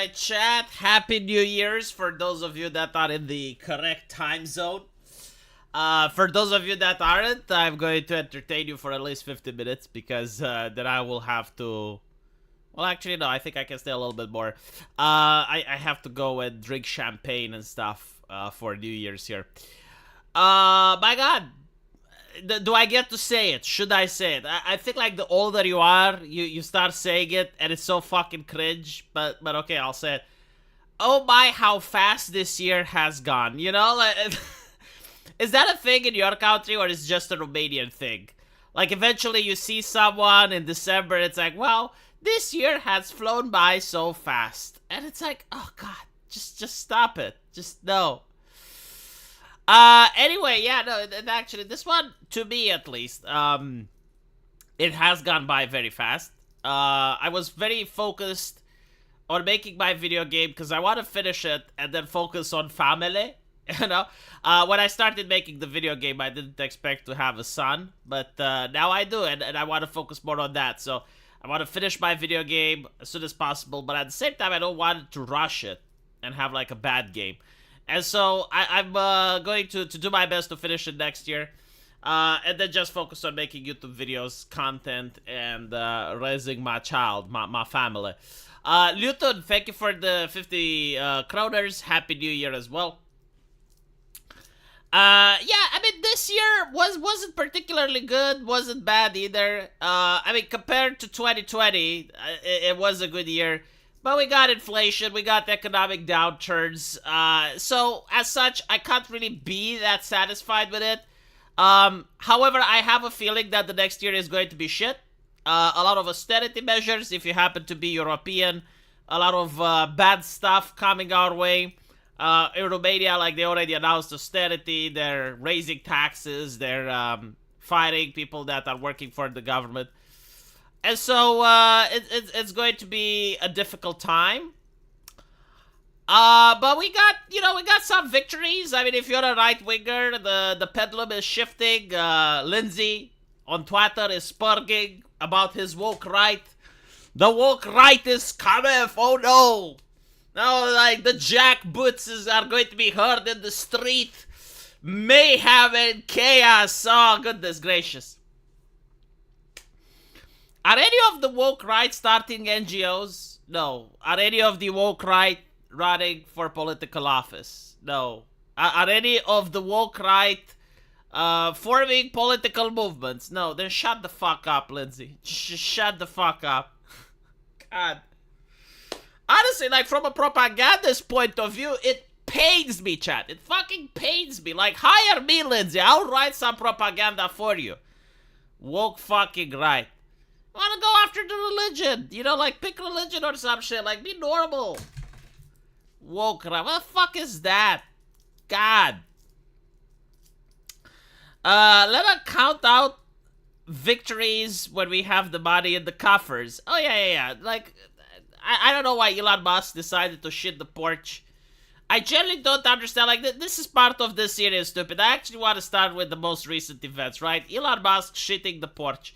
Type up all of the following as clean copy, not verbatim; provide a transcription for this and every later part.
right, chat. Happy New Year's for those of you that are in the correct time zone. For those of you that aren't, I'm going to entertain you for at least 50 minutes because then I will have to... Well, actually, no, I think I can stay a little bit more. I have to go and drink champagne and stuff for New Year's here. My God. Do I get to say it? Should I say it? I think like the older you are, you start saying it, and it's so fucking cringe. But okay, I'll say it. Oh my, how fast this year has gone. You know, like, is that a thing in your country, or is it just a Romanian thing? Like, eventually you see someone in December, it's like, well, this year has flown by so fast, and it's like, oh God, just stop it. Just no. Anyway, yeah, no, actually, this one, to me at least, it has gone by very fast. I was very focused on making my video game because I want to finish it and then focus on family, you know? When I started making the video game, I didn't expect to have a son, but now I do, and I want to focus more on that, so I want to finish my video game as soon as possible, but at the same time, I don't want to rush it and have, like, a bad game. And so I'm going to do my best to finish it next year. And then just focus on making YouTube videos, content, and raising my child, my family. Luton, thank you for the 50 kroners. Happy New Year as well. Yeah, I mean, this year wasn't particularly good, wasn't bad either. I mean, compared to 2020, it was a good year. But we got inflation, we got economic downturns, so as such, I can't really be that satisfied with it. However, I have a feeling that the next year is going to be shit. A lot of austerity measures, if you happen to be European, a lot of bad stuff coming our way. In Romania, like, they already announced austerity, they're raising taxes, they're firing people that are working for the government. And so, it's going to be a difficult time. But we got some victories. I mean, if you're a right-winger, the pendulum is shifting. Lindsay on Twitter is spurging about his woke right. The woke right is coming, oh no! No, like, the jackboots are going to be heard in the street. Mayhem and chaos. Oh, goodness gracious. Are any of the woke right starting NGOs? No. Are any of the woke right running for political office? No. Are any of the woke right forming political movements? No. Then shut the fuck up, Lindsay. Just shut the fuck up. God. Honestly, like, from a propagandist point of view, it pains me, chat. It fucking pains me. Like, hire me, Lindsay. I'll write some propaganda for you. Woke fucking right. Want to go after the religion, you know, like, pick religion or some shit, like, be normal. Woke, what the fuck is that? God. Let us count out victories when we have the money in the coffers. Oh, yeah. Like, I don't know why Elon Musk decided to shit the porch. I generally don't understand, like, this is part of this series, stupid. I actually want to start with the most recent events, right? Elon Musk shitting the porch.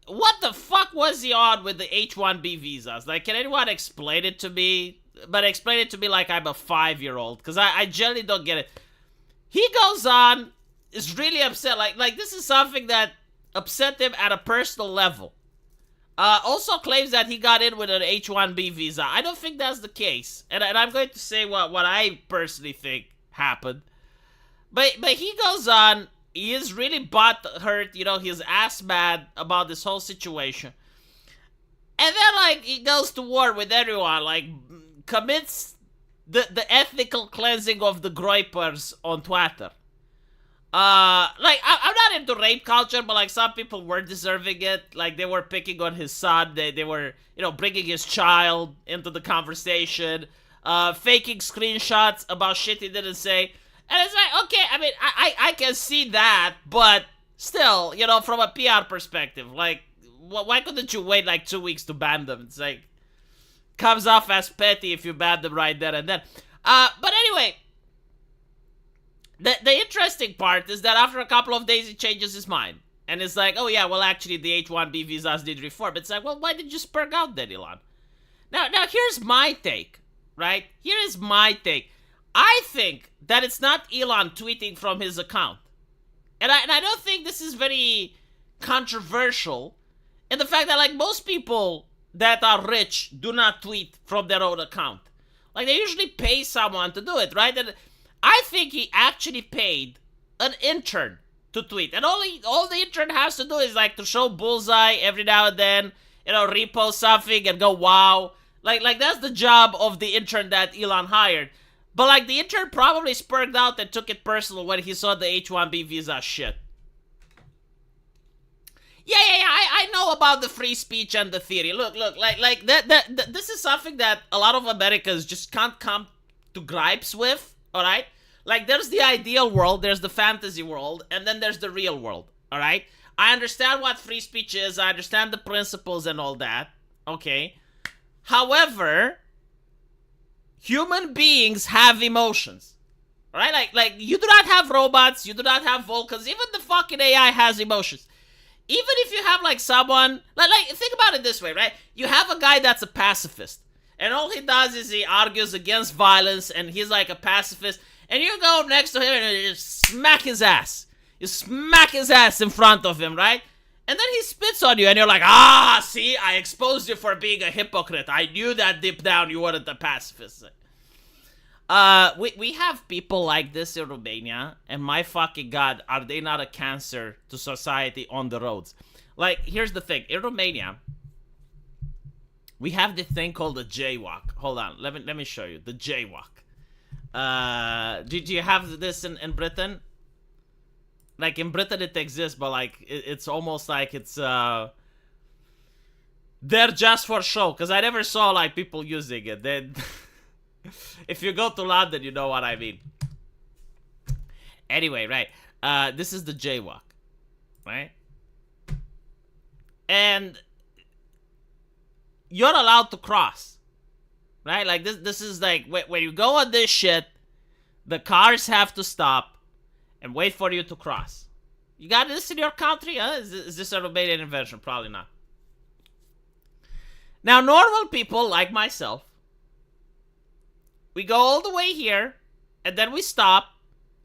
What the fuck was he on with the H-1B visas? Like, can anyone explain it to me? But explain it to me like I'm a 5-year-old, because I generally don't get it. He goes on, is really upset. Like, this is something that upset him at a personal level. Also claims that he got in with an H-1B visa. I don't think that's the case. And I'm going to say what I personally think happened. But he goes on. He is really butthurt, you know, he's ass mad about this whole situation. And then, like, he goes to war with everyone, like, commits the ethical cleansing of the groypers on Twitter. Like, I'm not into rape culture, but, like, some people were deserving it. Like, they were picking on his son, they were, you know, bringing his child into the conversation, faking screenshots about shit he didn't say. And it's like, okay, I mean, I can see that, but still, you know, from a PR perspective, like, why couldn't you wait, like, 2 weeks to ban them? It's like, comes off as petty if you ban them right there and then. But anyway, the interesting part is that after a couple of days, he changes his mind. And it's like, oh yeah, well, actually, the H-1B visas did reform. It's like, well, why did you spurg out then, Elon? Now here's my take, right? Here is my take. I think that it's not Elon tweeting from his account. And I don't think this is very controversial in the fact that, like, most people that are rich do not tweet from their own account. Like, they usually pay someone to do it, right? And I think he actually paid an intern to tweet. And all the intern has to do is, like, to show bullseye every now and then, repost something and go, wow. Like that's the job of the intern that Elon hired. But, like, the intern probably spurred out and took it personal when he saw the H-1B visa shit. Yeah, I know about the free speech and the theory. Look, like that, this is something that a lot of Americans just can't come to gripes with, alright? Like, there's the ideal world, there's the fantasy world, and then there's the real world, alright? I understand what free speech is, I understand the principles and all that, okay? However, human beings have emotions, right? Like you do not have robots, you do not have Vulcans, even the fucking AI has emotions. Even if you have, like, someone, like think about it this way, right? You have a guy that's a pacifist, and all he does is he argues against violence, and he's like a pacifist, and you go next to him and you just smack his ass. You smack his ass in front of him, right? And then he spits on you, and you're like, see, I exposed you for being a hypocrite. I knew that deep down you weren't a pacifist. We have people like this in Romania, and my fucking god, are they not a cancer to society on the roads? Like, here's the thing. In Romania, we have this thing called the jaywalk. Hold on, let me show you. The jaywalk. Do you have this in Britain? Like, in Britain it exists, but, like, it's almost like it's they're just for show, because I never saw, like, people using it. Then if you go to London, you know what I mean. Anyway, right, this is the jaywalk, right? And you're allowed to cross, right? Like, this is like, when you go on this shit, the cars have to stop and wait for you to cross. You got this in your country, huh? Is this a Romanian invention? Probably not. Now, normal people like myself, we go all the way here, and then we stop,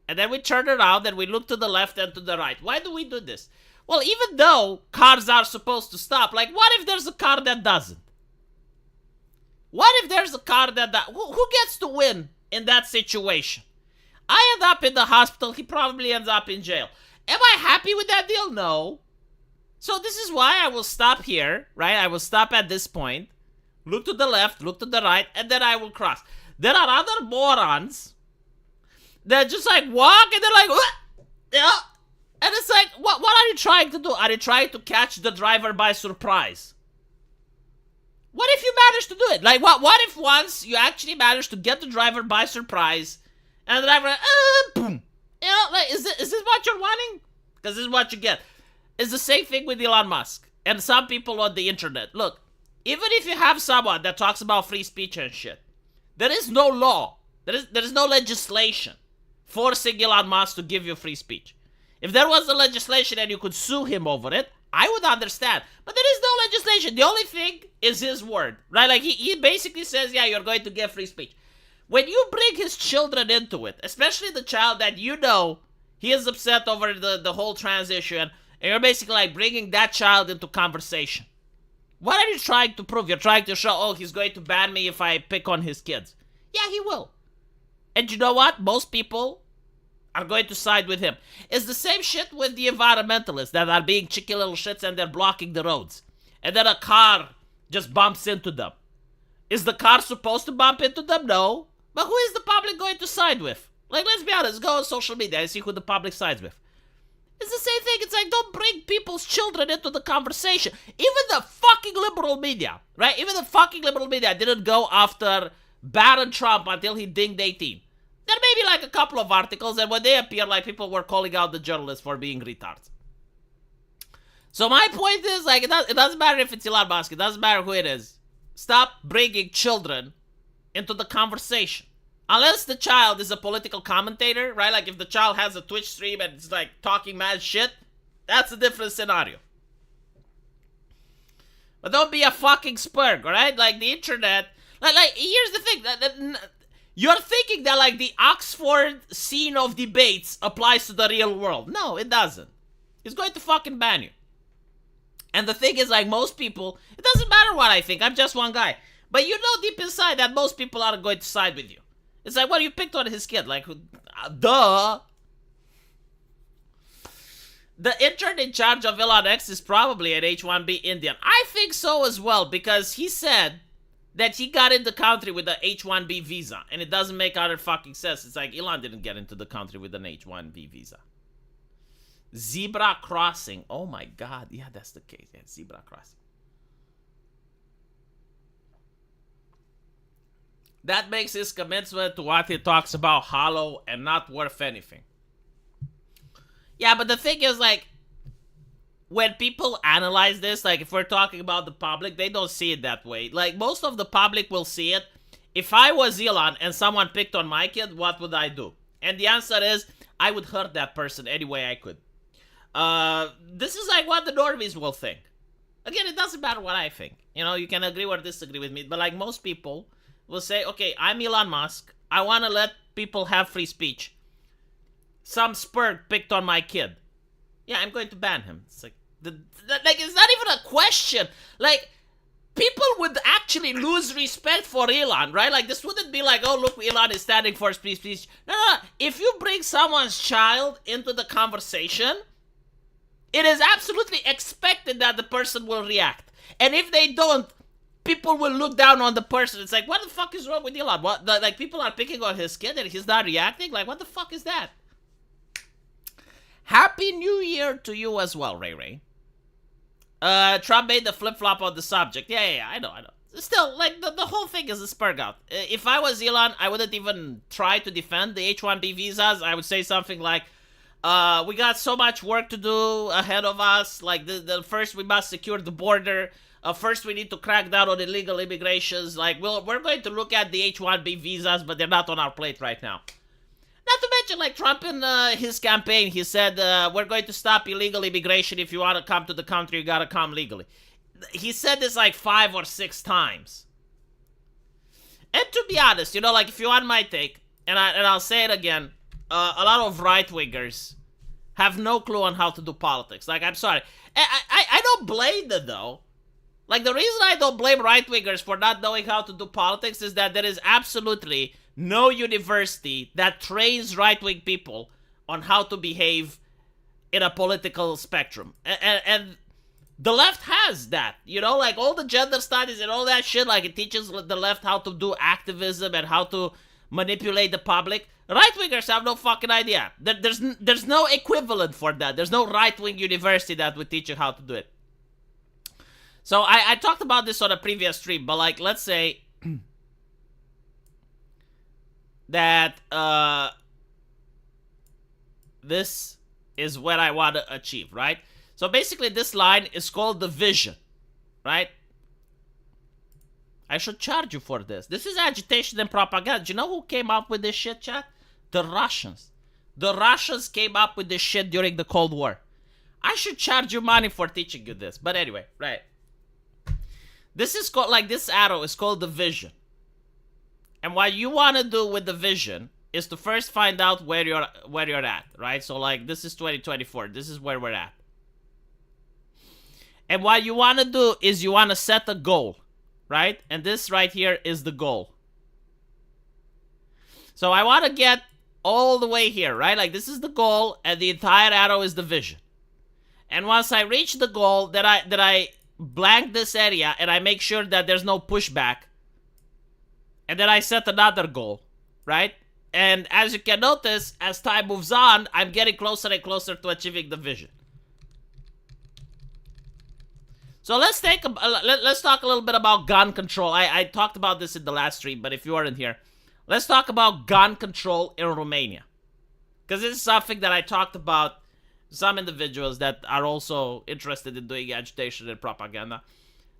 and then we turn around, and we look to the left and to the right. Why do we do this? Well, even though cars are supposed to stop, like, what if there's a car that doesn't? What if there's a car that who gets to win in that situation? I end up in the hospital, he probably ends up in jail. Am I happy with that deal? No. So this is why I will stop here, right? I will stop at this point, look to the left, look to the right, and then I will cross. There are other morons that just, like, walk, and they're like, what? Yeah. And it's like, what are you trying to do? Are you trying to catch the driver by surprise? What if you manage to do it? Like, what if once you actually manage to get the driver by surprise, and the driver, boom. Like, is this what you're wanting? Because this is what you get. It's the same thing with Elon Musk and some people on the internet. Look, even if you have someone that talks about free speech and shit, there is no law. There is no legislation forcing Elon Musk to give you free speech. If there was a legislation and you could sue him over it, I would understand. But there is no legislation. The only thing is his word, right? Like, he basically says, yeah, you're going to get free speech. When you bring his children into it, especially the child that you know he is upset over the whole trans issue, and you're basically, like, bringing that child into conversation. What are you trying to prove? You're trying to show, oh, he's going to ban me if I pick on his kids. Yeah, he will. And you know what? Most people are going to side with him. It's the same shit with the environmentalists that are being cheeky little shits and they're blocking the roads. And then a car just bumps into them. Is the car supposed to bump into them? No. But who is the public going to side with? Like, let's be honest, go on social media and see who the public sides with. It's the same thing. It's like, don't bring people's children into the conversation. Even the fucking liberal media, right? Even the fucking liberal media didn't go after Barron Trump until he dinged 18. There may be, like, a couple of articles, and when they appear, like, people were calling out the journalists for being retards. So my point is, like, it doesn't matter if it's Elon Musk. It doesn't matter who it is. Stop bringing children into the conversation. Unless the child is a political commentator, right? Like, if the child has a Twitch stream and it's, like, talking mad shit, that's a different scenario. But don't be a fucking spurg, alright? Like, the internet... Like, here's the thing. You're thinking that, like, the Oxford scene of debates applies to the real world. No, it doesn't. He's going to fucking ban you. And the thing is, like, most people... It doesn't matter what I think. I'm just one guy. But you know deep inside that most people aren't going to side with you. It's like, well, you picked on his kid. Like, duh. The intern in charge of Elon X is probably an H-1B Indian. I think so as well, because he said that he got in the country with the H-1B visa. And it doesn't make other fucking sense. It's like, Elon didn't get into the country with an H-1B visa. Zebra crossing. Oh my god. Yeah, that's the case. Yeah, zebra crossing. That makes his commitment to what he talks about hollow and not worth anything. Yeah, but the thing is, like, when people analyze this, like, if we're talking about the public, they don't see it that way. Like, most of the public will see it. If I was Elon and someone picked on my kid, what would I do? And the answer is, I would hurt that person any way I could. This is like what the normies will think. Again, it doesn't matter what I think. You know, you can agree or disagree with me, but like most people will say, okay, I'm Elon Musk. I want to let people have free speech. Some spurg picked on my kid. Yeah, I'm going to ban him. It's like, like, it's not even a question. Like, people would actually lose respect for Elon, right? Like, this wouldn't be like, oh, look, Elon is standing for free speech. No. If you bring someone's child into the conversation, it is absolutely expected that the person will react. And if they don't, people will look down on the person. It's like, what the fuck is wrong with Elon? What, like, people are picking on his kid and he's not reacting? Like, what the fuck is that? Happy New Year to you as well, Ray Ray. Trump made the flip-flop on the subject. Yeah, I know. Still, like, the whole thing is a spurg out. If I was Elon, I wouldn't even try to defend the H-1B visas. I would say something like, we got so much work to do ahead of us. Like, the first we must secure the border. First we need to crack down on illegal immigrations. Like, we're going to look at the H-1B visas, but they're not on our plate right now. Not to mention, like, Trump in his campaign, he said, we're going to stop illegal immigration. If you want to come to the country, you gotta come legally. He said this like 5 or 6 times. And to be honest, you know, like, if you want my take, and I'll say it again, a lot of right-wingers have no clue on how to do politics. Like, I'm sorry. I don't blame them, though. Like, the reason I don't blame right-wingers for not knowing how to do politics is that there is absolutely no university that trains right-wing people on how to behave in a political spectrum. And the left has that, you know, like all the gender studies and all that shit, like it teaches the left how to do activism and how to manipulate the public. Right-wingers have no fucking idea. There's no equivalent for that. There's no right-wing university that would teach you how to do it. So I talked about this on a previous stream, but like, let's say that this is what I want to achieve, right? So basically this line is called the vision, right? I should charge you for this. This is agitation and propaganda. Do you know who came up with this shit, chat? The Russians. The Russians came up with this shit during the Cold War. I should charge you money for teaching you this. But anyway, right. This is called, like, this arrow is called the vision. And what you want to do with the vision is to first find out where you're at, right? So, like, this is 2024. This is where we're at. And what you want to do is you want to set a goal, right? And this right here is the goal. So I want to get all the way here, right? Like, this is the goal, and the entire arrow is the vision. And once I reach the goal, then I blank this area, and I make sure that there's no pushback. And then I set another goal, right? And as you can notice, as time moves on, I'm getting closer and closer to achieving the vision. So let's talk a little bit about gun control. I talked about this in the last stream, but if you weren't here, let's talk about gun control in Romania. Because this is something that I talked about some individuals that are also interested in doing agitation and propaganda.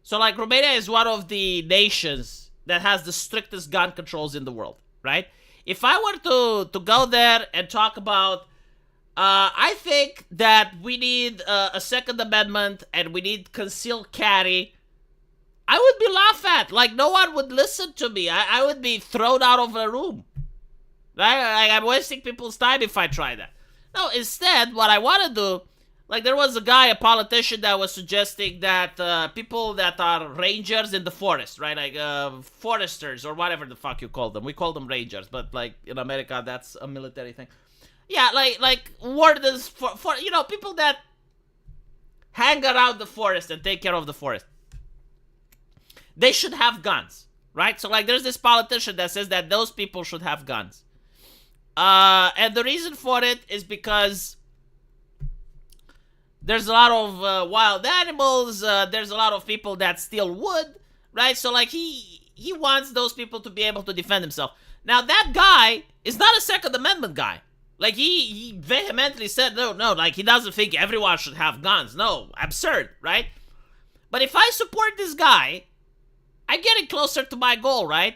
So, like, Romania is one of the nations that has the strictest gun controls in the world, right? If I were to go there and talk about, I think that we need a Second Amendment and we need concealed carry I would be laughed at. Like, no one would listen to me. I would be thrown out of the room. Right? Like, I'm wasting people's time if I try that. No, instead, what I want to do, like, there was a guy, a politician, that was suggesting that people that are rangers in the forest, right? Like, foresters or whatever the fuck you call them. We call them rangers, but, like, in America, that's a military thing. Yeah, like wardens for you know, people that hang around the forest and take care of the forest. They should have guns, right? So, like, there's this politician that says that those people should have guns. And the reason for it is because there's a lot of wild animals, there's a lot of people that steal wood, right? So, like, he wants those people to be able to defend themselves. Now, that guy is not a Second Amendment guy. Like, he vehemently said, no, like, he doesn't think everyone should have guns. No, absurd, right? But if I support this guy, I'm getting closer to my goal, right?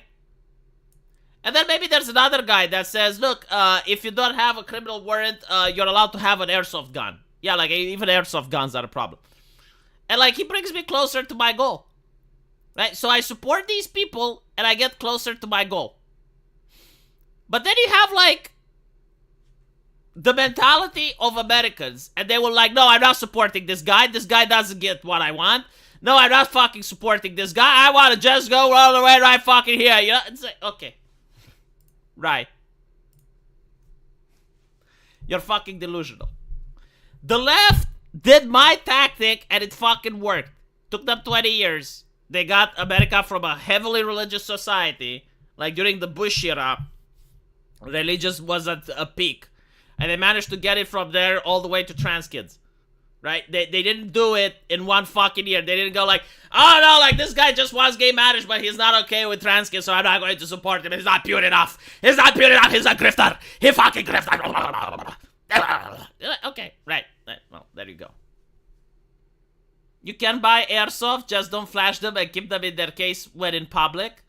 And then maybe there's another guy that says, look, if you don't have a criminal warrant, you're allowed to have an airsoft gun. Yeah, like, even airsoft guns are a problem. And, like, he brings me closer to my goal. Right? So I support these people, and I get closer to my goal. But then you have, like, the mentality of Americans, and they were like, no, I'm not supporting this guy. This guy doesn't get what I want. No, I'm not fucking supporting this guy. I want to just go all the way right fucking here. You know? It's like, okay. Right. You're fucking delusional. The left did my tactic, and it fucking worked. Took them 20 years. They got America from a heavily religious society, like during the Bush era. Religious was at a peak. And they managed to get it from there all the way to trans kids. Right? They didn't do it in one fucking year. They didn't go like, oh no, like, this guy just wants gay marriage, but he's not okay with trans kids, so I'm not going to support him. He's not pure enough. He's not pure enough. He's a grifter. He fucking grifter. Okay, right. Well, there you go. You can buy airsoft, just don't flash them and keep them in their case when in public.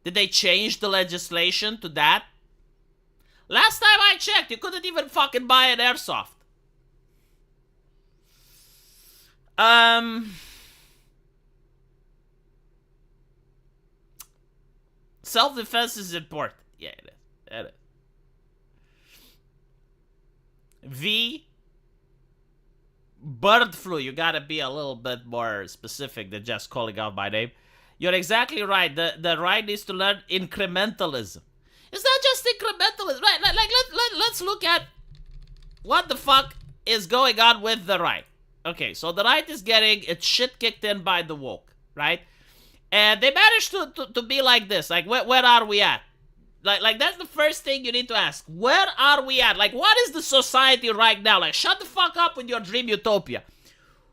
Did they change the legislation to that? Last time I checked, you couldn't even fucking buy an airsoft. Self-defense is important. Yeah, it is. It is. V. Bird flu. You gotta be a little bit more specific than just calling out my name. You're exactly right. The right needs to learn incrementalism. It's not just incrementalism, right? Like let's look at what the fuck is going on with the right. Okay, so the right is getting its shit kicked in by the woke, right? And they managed to be like this. Like, where are we at? Like that's the first thing you need to ask. Where are we at? Like, what is the society right now? Like, shut the fuck up with your dream utopia.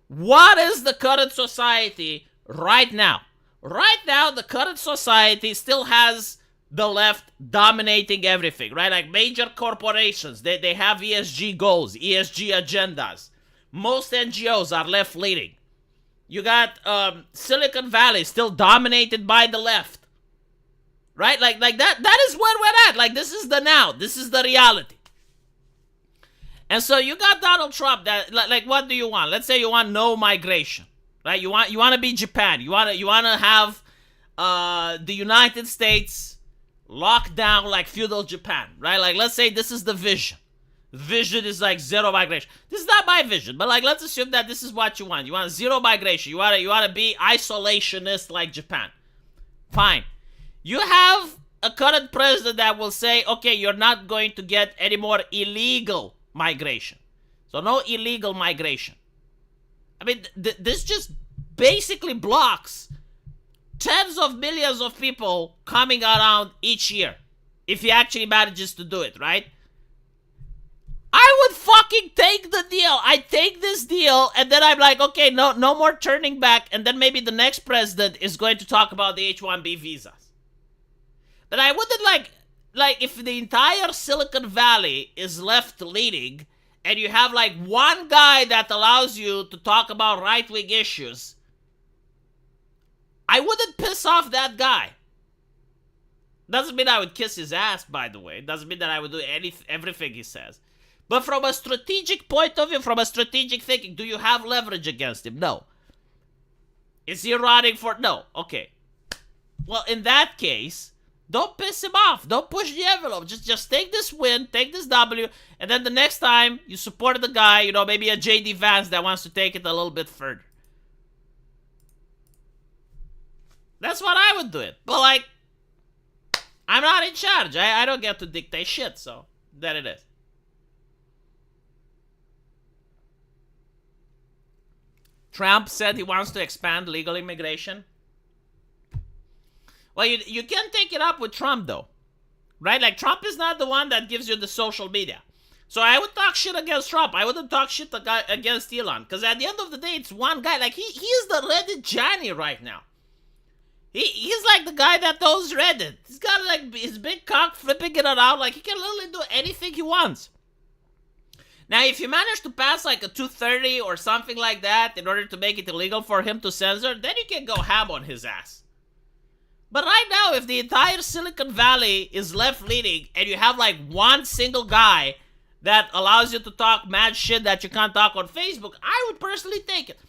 What is the current society right now? Right now, the current society still has the left dominating everything, right? Like, major corporations, they have ESG goals, ESG agendas. Most NGOs are left-leaning. You got Silicon Valley still dominated by the left. Right? Like that is where we're at. Like, this is the now. This is the reality. And so you got Donald Trump that, like, what do you want? Let's say you want no migration. Right? You want to be Japan. You want to have the United States locked down like feudal Japan, right? Like, let's say this is the vision. Vision is like zero migration. This is not my vision, but, like, let's assume that this is what you want. You want zero migration. You want to be isolationist like Japan. Fine. You have a current president that will say, okay, you're not going to get any more illegal migration. So no illegal migration. I mean, this just basically blocks tens of millions of people coming around each year. If he actually manages to do it, right? I would fucking take the deal. I take this deal, and then I'm like, okay, no more turning back, and then maybe the next president is going to talk about the H-1B visas. But I wouldn't like if the entire Silicon Valley is left-leaning, and you have, like, one guy that allows you to talk about right-wing issues, I wouldn't piss off that guy. Doesn't mean I would kiss his ass, by the way. Doesn't mean that I would do everything he says. But from a strategic point of view, from a strategic thinking, do you have leverage against him? No. Is he running for... No. Okay. Well, in that case, don't piss him off. Don't push the envelope. Just take this win, take this W, and then the next time you support the guy, you know, maybe a JD Vance that wants to take it a little bit further. That's what I would do it. But, like, I'm not in charge. I don't get to dictate shit, so there it is. Trump said he wants to expand legal immigration. Well, you can't take it up with Trump, though. Right? Like, Trump is not the one that gives you the social media. So I would talk shit against Trump. I wouldn't talk shit against Elon. Because at the end of the day, it's one guy. Like, he is the Reddit Johnny right now. He's like the guy that knows Reddit. He's got, like, his big cock flipping it around. Like, he can literally do anything he wants. Now, if you manage to pass, like, a 230 or something like that in order to make it illegal for him to censor, then you can go ham on his ass. But right now, if the entire Silicon Valley is left-leaning and you have, like, one single guy that allows you to talk mad shit that you can't talk on Facebook, I would personally take it.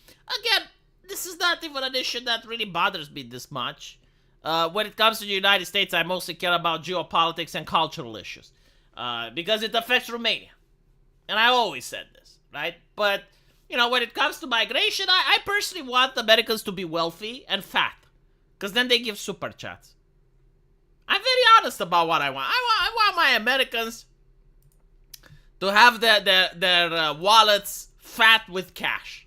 Again, this is not even an issue that really bothers me this much. When it comes to the United States, I mostly care about geopolitics and cultural issues. Because it affects Romania. And I always said this, right? But, you know, when it comes to migration, I personally want Americans to be wealthy and fat. Because then they give super chats. I'm very honest about what I want. I want my Americans to have their wallets fat with cash.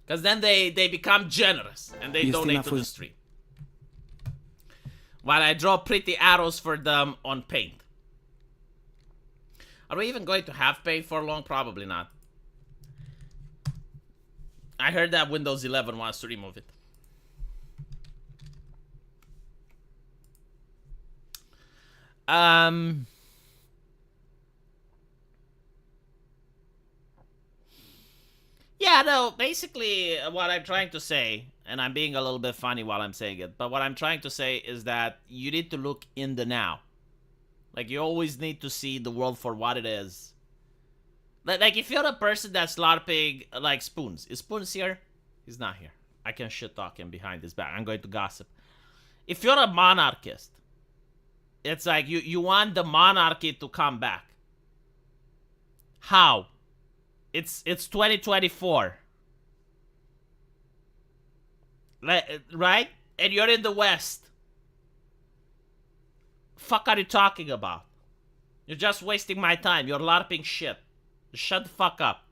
Because then they become generous and they donate to the stream. While I draw pretty arrows for them on paint. Are we even going to have paint for long? Probably not. I heard that Windows 11 wants to remove it. Yeah, no, basically what I'm trying to say, and I'm being a little bit funny while I'm saying it, but what I'm trying to say is that you need to look in the now. Like, you always need to see the world for what it is. Like, if you're a person that's LARPing, like, Spoons. Is Spoons here? He's not here. I can shit talk him behind his back. I'm going to gossip. If you're a monarchist, it's like, you want the monarchy to come back. How? It's 2024. Right? And you're in the West. Fuck are you talking about? You're just wasting my time. You're LARPing shit. Shut the fuck up.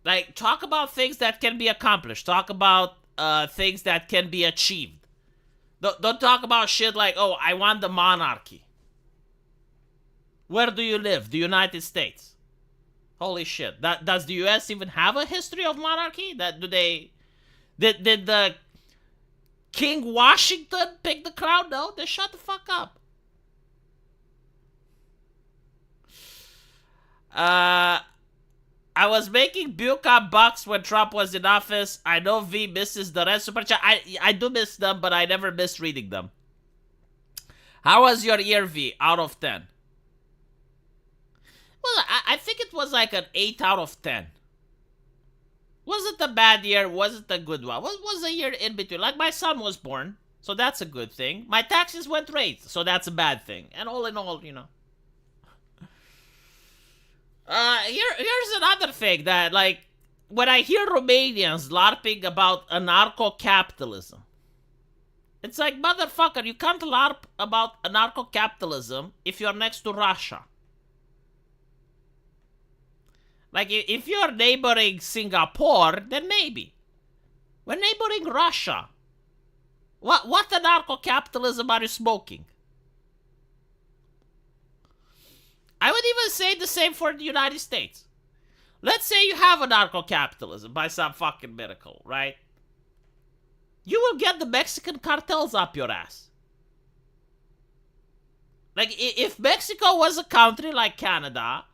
Like, talk about things that can be accomplished. Talk about things that can be achieved. Don't talk about shit like, oh, I want the monarchy. Where do you live? The United States. Holy shit. Does the US even have a history of monarchy? Did the King Washington pick the crown? No, they shut the fuck up. I was making Buka bucks when Trump was in office. I know V misses the rest super chat. I do miss them, but I never miss reading them. How was your year, V, out of 10? Well, I think it was like an 8 out of 10. Wasn't a bad year, wasn't a good one. Was a year in between. Like, my son was born, so that's a good thing. My taxes went raised, so that's a bad thing. And all in all, you know. Here's another thing that, like, when I hear Romanians LARPing about anarcho-capitalism, it's like, motherfucker, you can't LARP about anarcho-capitalism if you're next to Russia. Like, if you're neighboring Singapore, then maybe. We're neighboring Russia. What anarcho-capitalism are you smoking? I would even say the same for the United States. Let's say you have anarcho-capitalism by some fucking miracle, right? You will get the Mexican cartels up your ass. Like, if Mexico was a country like Canada,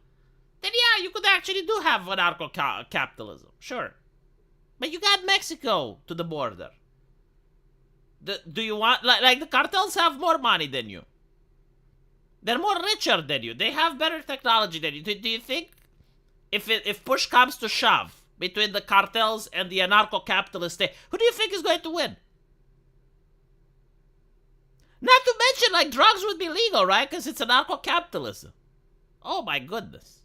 then yeah, you could actually do have anarcho-capitalism, sure. But you got Mexico to the border. Do you want, like the cartels have more money than you. They're more richer than you. They have better technology than you. Do you think if push comes to shove, between the cartels and the anarcho-capitalist state. Who do you think is going to win? Not to mention, like, drugs would be legal, right? Because it's anarcho-capitalism. Oh my goodness.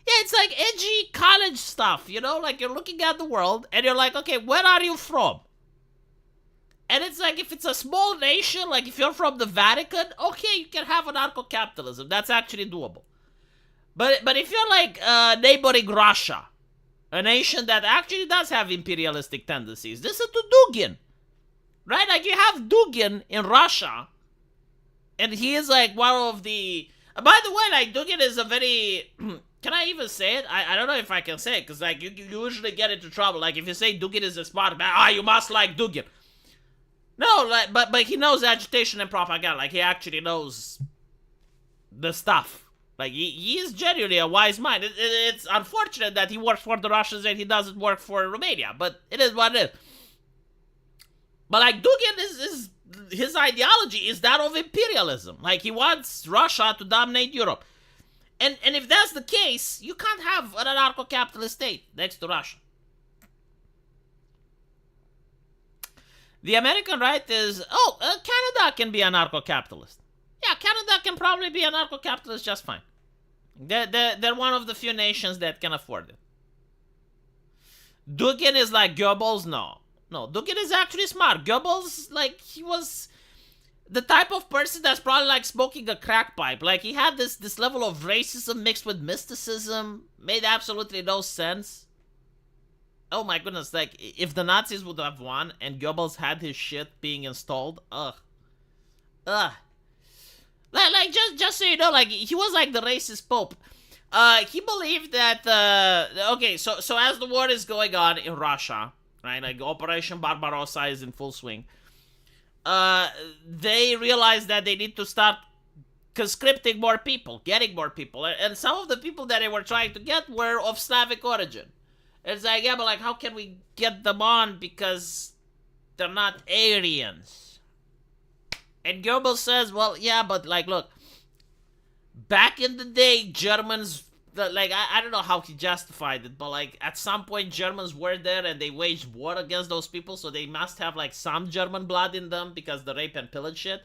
Yeah, it's like edgy college stuff, you know? Like, you're looking at the world, and you're like, okay, where are you from? And it's like, if it's a small nation, like if you're from the Vatican, okay, you can have anarcho-capitalism. That's actually doable. But if you're like neighboring Russia, a nation that actually does have imperialistic tendencies, listen to Dugin. Right? Like, you have Dugin in Russia, and he is like one of the... By the way, like, Dugin is a very... Can I even say it? I don't know if I can say it, because, like, you usually get into trouble. Like, if you say Dugin is a smart man, you must like Dugin. No, like, but he knows agitation and propaganda. Like, he actually knows the stuff. Like, he is genuinely a wise mind. It's unfortunate that he works for the Russians and he doesn't work for Romania, but it is what it is. But, like, Dugin is his ideology is that of imperialism. Like, he wants Russia to dominate Europe. And if that's the case, you can't have an anarcho-capitalist state next to Russia. The American right is, Canada can be anarcho-capitalist. Yeah, Canada can probably be anarcho-capitalist just fine. They're one of the few nations that can afford it. Dugin is like Goebbels? No, Dugin is actually smart. Goebbels, like, he was the type of person that's probably like smoking a crack pipe. Like, he had this level of racism mixed with mysticism. Made absolutely no sense. Oh my goodness, like, if the Nazis would have won and Goebbels had his shit being installed, Like, just so you know, like, he was like the racist pope. He believed that, okay, so as the war is going on in Russia, right, like, Operation Barbarossa is in full swing, they realized that they need to start conscripting more people, getting more people, and some of the people that they were trying to get were of Slavic origin. It's like, yeah, but, like, how can we get them on because they're not Aryans? And Goebbels says, well, yeah, but, like, look, back in the day, Germans, like, I don't know how he justified it, but, like, at some point, Germans were there and they waged war against those people, so they must have, like, some German blood in them because the rape and pillage shit.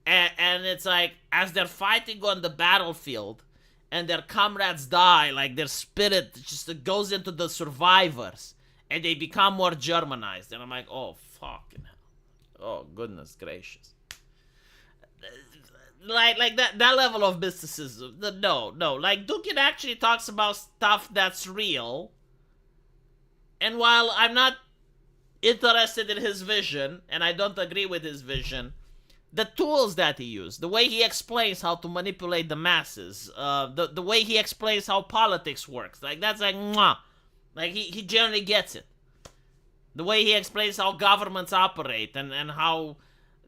And it's like, as they're fighting on the battlefield, and their comrades die, like, their spirit just goes into the survivors, and they become more Germanized. And I'm like, oh, fucking hell. Oh, goodness gracious. Like that level of mysticism. No. Like, Dugin actually talks about stuff that's real. And while I'm not interested in his vision, and I don't agree with his vision, the tools that he used, the way he explains how to manipulate the masses, the way he explains how politics works, like, that's like, mwah. Like, he generally gets it. The way he explains how governments operate and how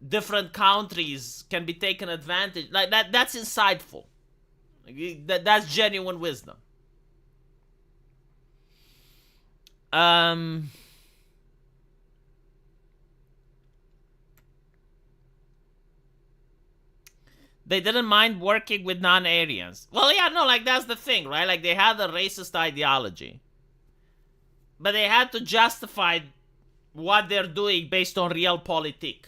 different countries can be taken advantage, like, that's insightful. Like, that's genuine wisdom. They didn't mind working with non-Aryans. Well, yeah, no, like, that's the thing, right? Like, they had a racist ideology. But they had to justify what they're doing based on realpolitik.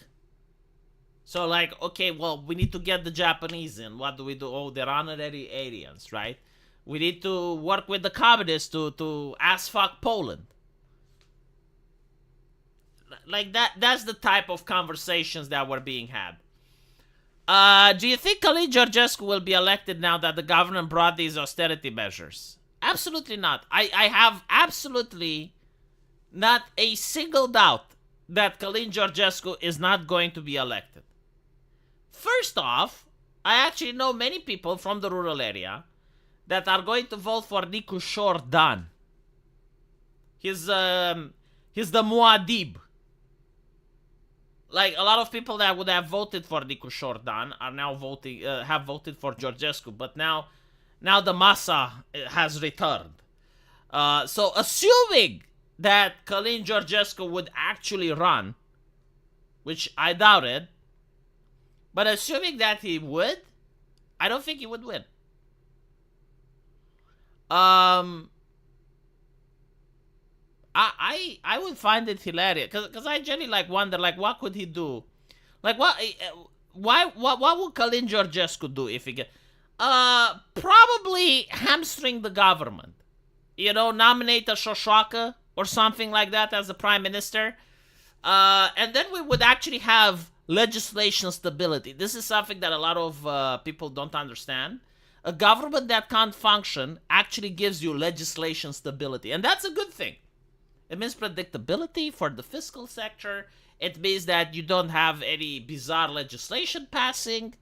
So, like, okay, well, we need to get the Japanese in. What do we do? Oh, they're honorary Aryans, right? We need to work with the communists to ass-fuck Poland. Like, that's the type of conversations that were being had. Do you think Calin Georgescu will be elected now that the government brought these austerity measures? Absolutely not. I have absolutely not a single doubt that Calin Georgescu is not going to be elected. First off, I actually know many people from the rural area that are going to vote for Nicu Șordan. He's the Muad'Dib. Like, a lot of people that would have voted for Nicu Șordan are now have voted for Georgescu, but now the massa has returned. So assuming that Calin Georgescu would actually run, which I doubted, but assuming that he would, I don't think he would win. Um, I would find it hilarious because I generally like wonder like what could he do, like what would Kalin Georgescu do if he get probably hamstring the government, nominate a Shoshaka or something like that as the prime minister, and then we would actually have legislation stability. This is something that a lot of people don't understand. A government that can't function actually gives you legislation stability, and that's a good thing. It means predictability for the fiscal sector. It means that you don't have any bizarre legislation passing.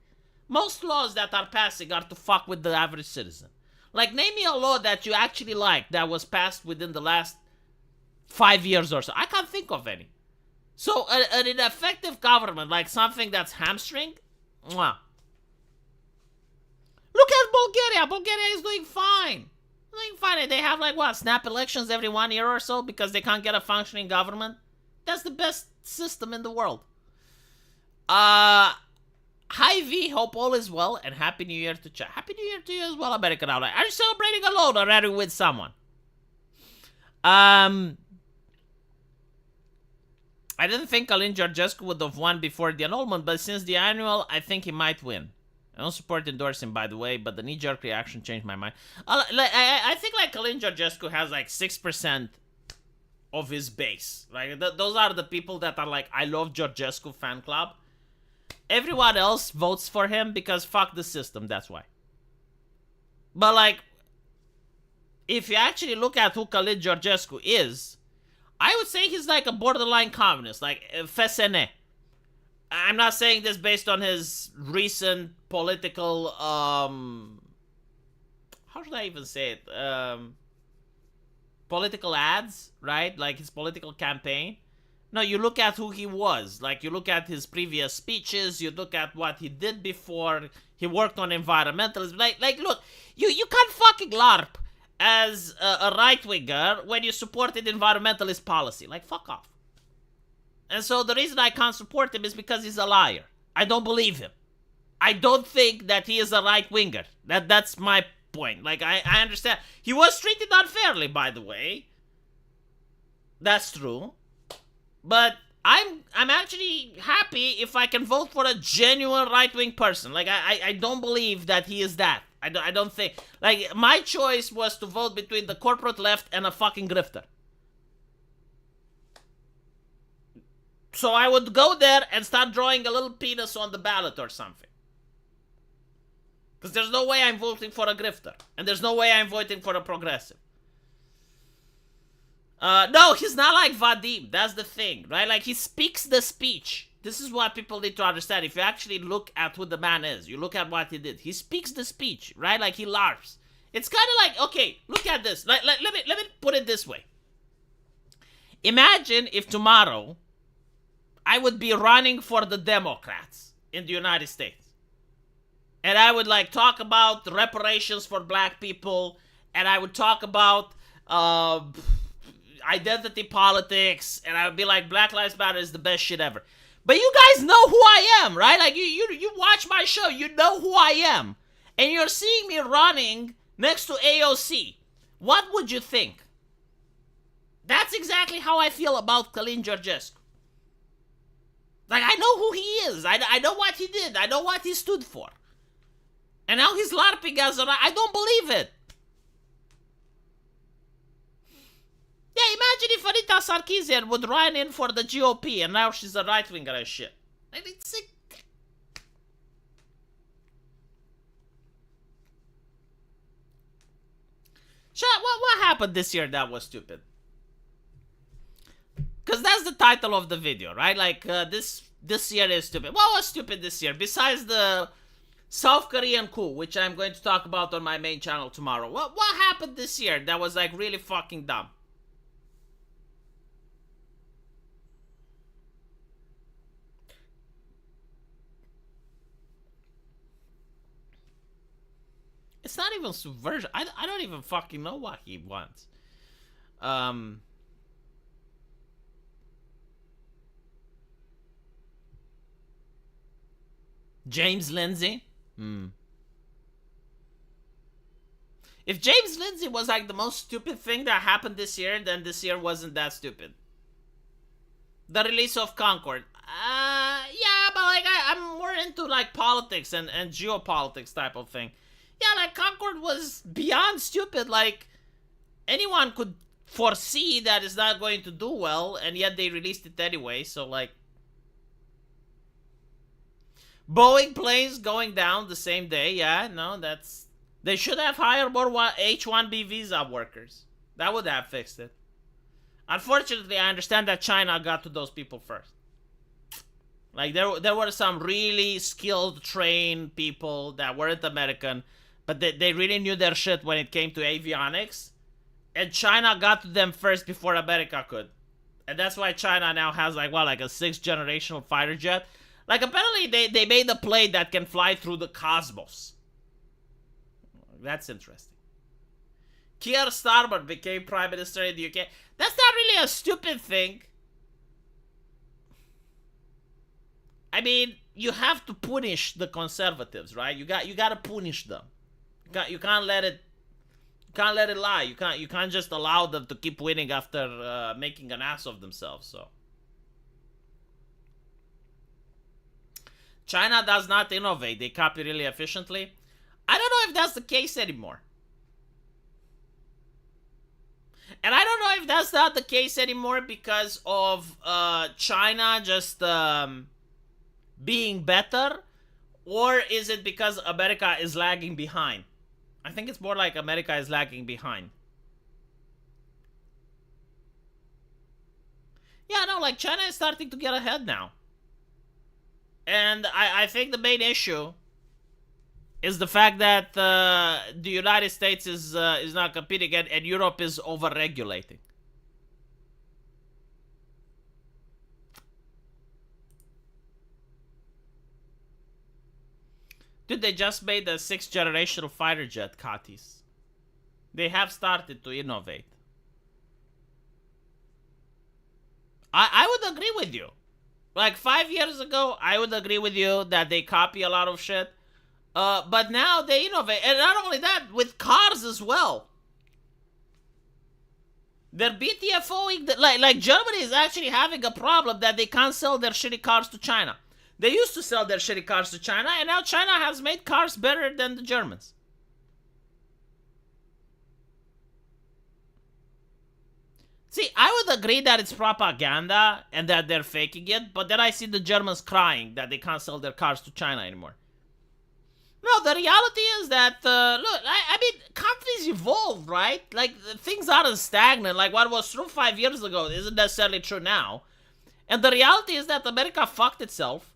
Most laws that are passing are to fuck with the average citizen. Like, name me a law that you actually like that was passed within the last 5 years or so. I can't think of any. So, an ineffective government, like something that's hamstring, mwah. Look at Bulgaria. Bulgaria is doing fine. They have like what, snap elections every 1 year or so because they can't get a functioning government. That's the best system in the world. Hi V, hope all is well, and Happy New Year to chat. Happy New Year to you as well, American Outlet. Are you celebrating alone or are you with someone? I didn't think Alin Georgescu would have won before the annulment, but since the annual, I think he might win. I don't support endorsing, by the way, but the knee-jerk reaction changed my mind. I think like Kalin Georgescu has like 6% of his base. Like those are the people that are like, I love Georgescu fan club. Everyone else votes for him because fuck the system. That's why. But like, if you actually look at who Kalin Georgescu is, I would say he's like a borderline communist, like FSN. I'm not saying this based on his recent political, how should I even say it? Political ads, right? Like his political campaign. No, you look at who he was. Like, you look at his previous speeches, you look at what he did before. He worked on environmentalism. Like, look, you can't fucking LARP as a right-winger when you supported environmentalist policy. Like, fuck off. And so the reason I can't support him is because he's a liar. I don't believe him. I don't think that he is a right-winger. That's my point. Like, I understand. He was treated unfairly, by the way. That's true. But I'm actually happy if I can vote for a genuine right-wing person. Like, I don't believe that he is that. I don't think. Like, my choice was to vote between the corporate left and a fucking grifter. So I would go there and start drawing a little penis on the ballot or something. Because there's no way I'm voting for a grifter. And there's no way I'm voting for a progressive. No, he's not like Vadim. That's the thing, right? Like, he speaks the speech. This is what people need to understand. If you actually look at who the man is, you look at what he did. He speaks the speech, right? Like, he LARPs. It's kind of like, okay, look at this. Let me put it this way. Imagine if tomorrow I would be running for the Democrats in the United States. And I would, like, talk about reparations for black people. And I would talk about identity politics. And I would be like, Black Lives Matter is the best shit ever. But you guys know who I am, right? Like, you watch my show. You know who I am. And you're seeing me running next to AOC. What would you think? That's exactly how I feel about Kalin Georgescu. Like, I know who he is. I know what he did. I know what he stood for. And now he's LARPing as a... I don't believe it. Yeah, imagine if Anita Sarkeesian would run in for the GOP and now she's a right-winger and shit. Like, it's sick. What happened this year that was stupid? Because that's the title of the video, right? Like, this year is stupid. What was stupid this year? Besides the South Korean coup, which I'm going to talk about on my main channel tomorrow. What happened this year that was, like, really fucking dumb? It's not even subversion. I don't even fucking know what he wants. James Lindsay? If James Lindsay was like the most stupid thing that happened this year, then this year wasn't that stupid. The release of Concord. Yeah, but like I'm more into like politics and geopolitics type of thing. Yeah, like Concord was beyond stupid. Like anyone could foresee that it's not going to do well, and yet they released it anyway. So like, Boeing planes going down the same day. Yeah, no, that's they should have hired more H-1B visa workers. That would have fixed it. Unfortunately, I understand that China got to those people first. Like there were some really skilled, trained people that weren't American, but they really knew their shit when it came to avionics. And China got to them first before America could. And that's why China now has like a 6th generational fighter jet. Like apparently they made a plane that can fly through the cosmos. That's interesting. Keir Starmer became Prime Minister in the UK. That's not really a stupid thing. I mean, you have to punish the conservatives, right? You got to punish them. You can't let it lie. You can't just allow them to keep winning after making an ass of themselves. So China does not innovate. They copy really efficiently. I don't know if that's the case anymore. And I don't know if that's not the case anymore because of China just being better, or is it because America is lagging behind? I think it's more like America is lagging behind. Yeah, no, like China is starting to get ahead now. And I think the main issue is the fact that the United States is not competing and Europe is over-regulating. Dude, they just made the 6th generational fighter jet, Katis. They have started to innovate. I would agree with you. Like 5 years ago, I would agree with you that they copy a lot of shit. But now they innovate. And not only that, with cars as well. They're BTFOing. Like Germany is actually having a problem that they can't sell their shitty cars to China. They used to sell their shitty cars to China, and now China has made cars better than the Germans. See, I would agree that it's propaganda and that they're faking it, but then I see the Germans crying that they can't sell their cars to China anymore. No, the reality is that, look, I mean, countries evolve, right? Like, things aren't stagnant. Like, what was true 5 years ago isn't necessarily true now. And the reality is that America fucked itself.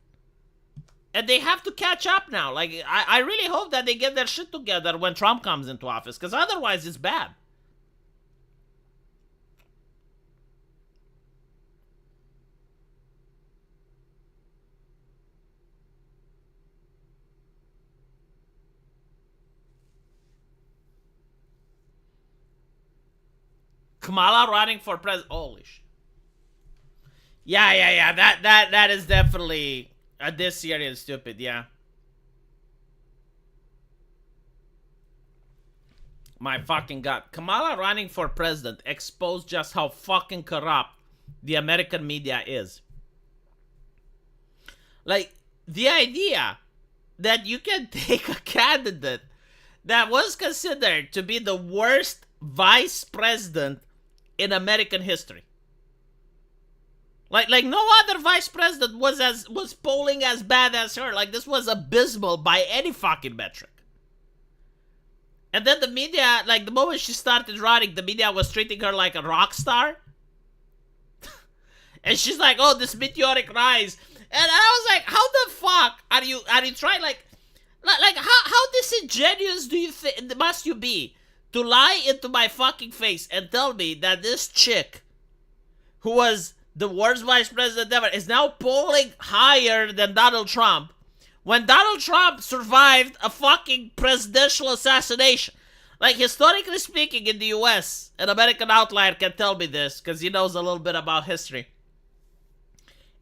And they have to catch up now. Like, I really hope that they get their shit together when Trump comes into office, because otherwise it's bad. Kamala running for president. Holy shit. Yeah. That is definitely this year is stupid. Yeah. My fucking god. Kamala running for president exposed just how fucking corrupt the American media is. Like, the idea that you can take a candidate that was considered to be the worst vice president in American history. Like no other vice president was polling as bad as her. Like, this was abysmal by any fucking metric. And then the media, like, the moment she started running, the media was treating her like a rock star. And she's like, oh, this meteoric rise. And I was like, how the fuck are you trying, like how disingenuous do you think must you be to lie into my fucking face and tell me that this chick, who was the worst vice president ever, is now polling higher than Donald Trump, when Donald Trump survived a fucking presidential assassination? Like, historically speaking, in the US, an American outlier can tell me this, because he knows a little bit about history.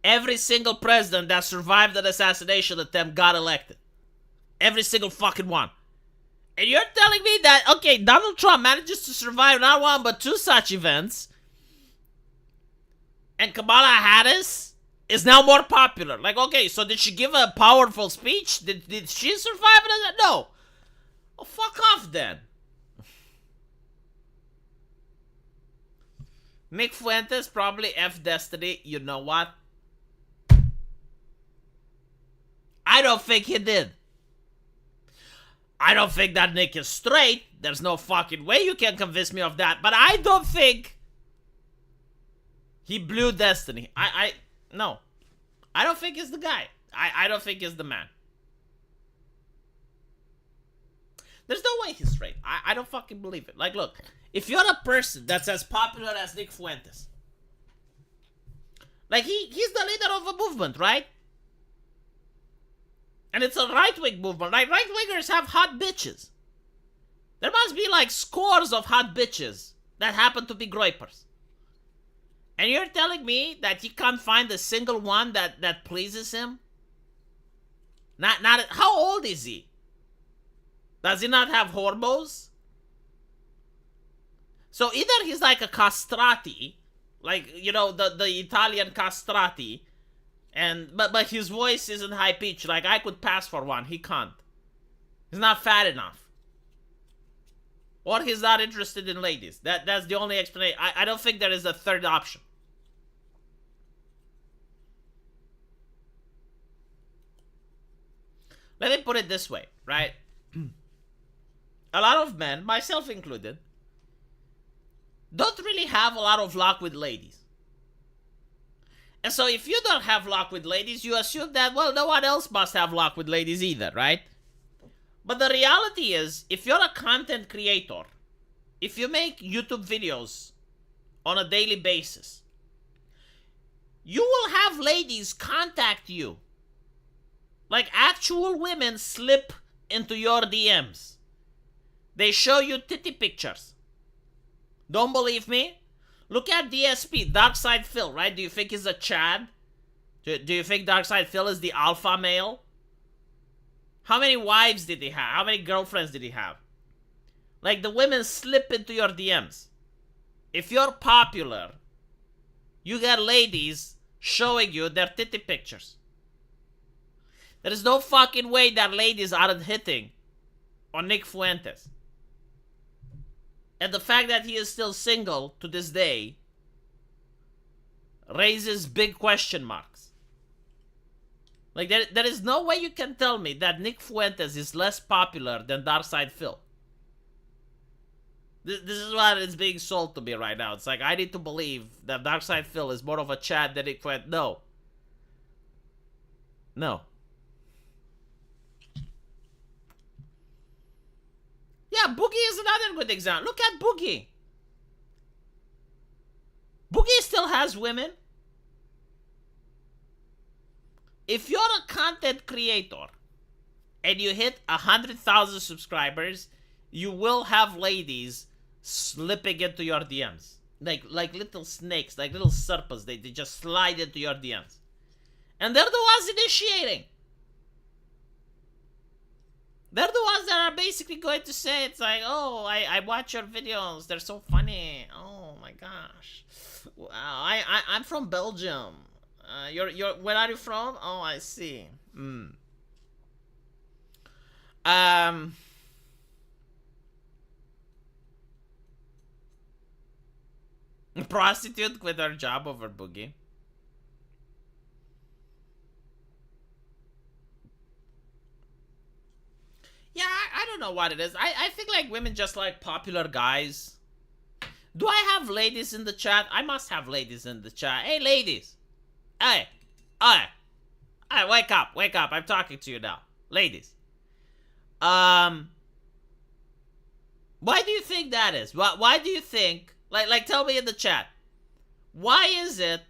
Every single president that survived an assassination attempt got elected. Every single fucking one. And you're telling me that, okay, Donald Trump manages to survive not one but two such events, and Kamala Harris is now more popular. Like, okay, so did she give a powerful speech? Did she survive it? No. Oh, fuck off then. Nick Fuentes probably F Destiny. You know what? I don't think he did. I don't think that Nick is straight. There's no fucking way you can convince me of that. But I don't think he blew Destiny. No. I don't think he's the guy. I don't think he's the man. There's no way he's straight. I don't fucking believe it. Like, look, if you're a person that's as popular as Nick Fuentes, like, he's the leader of a movement, right? And it's a right-wing movement. Like, right-wingers have hot bitches. There must be, like, scores of hot bitches that happen to be groypers. And you're telling me that he can't find a single one that pleases him? Not. How old is he? Does he not have hormones? So either he's like a castrati, like, you know, the Italian castrati, and but his voice isn't high pitched. Like, I could pass for one. He can't. He's not fat enough. Or he's not interested in ladies. That's the only explanation. I don't think there is a third option. Let me put it this way, right? A lot of men, myself included, don't really have a lot of luck with ladies. And so if you don't have luck with ladies, you assume that, well, no one else must have luck with ladies either, right? But the reality is, if you're a content creator, if you make YouTube videos on a daily basis, you will have ladies contact you. Like, actual women slip into your DMs. They show you titty pictures. Don't believe me? Look at DSP, Darkside Phil, right? Do you think he's a Chad? Do you think Darkside Phil is the alpha male? How many wives did he have? How many girlfriends did he have? Like, the women slip into your DMs. If you're popular, you get ladies showing you their titty pictures. There is no fucking way that ladies aren't hitting on Nick Fuentes. And the fact that he is still single to this day raises big question marks. Like, there is no way you can tell me that Nick Fuentes is less popular than Darkside Phil. This is what is being sold to me right now. It's like, I need to believe that Darkside Phil is more of a Chad than Nick Fuentes. No. No. Yeah, Boogie is another good example. Look at Boogie. Boogie still has women. If you're a content creator and you hit 100,000 subscribers, you will have ladies slipping into your DMs. Like little snakes, like little serpents. They just slide into your DMs. And they're the ones initiating. They're the ones that are basically going to say, it's like, oh, I watch your videos. They're so funny. Oh, my gosh. Wow, I'm from Belgium. Where are you from? Oh, I see. Prostitute quit her job over Boogie. Yeah, I don't know what it is. I think, like, women just like popular guys. Do I have ladies in the chat? I must have ladies in the chat. Hey, ladies. Hey. Hey, wake up. Wake up. I'm talking to you now. Ladies. Why do you think that is? Why do you think... Like, tell me in the chat. Why is it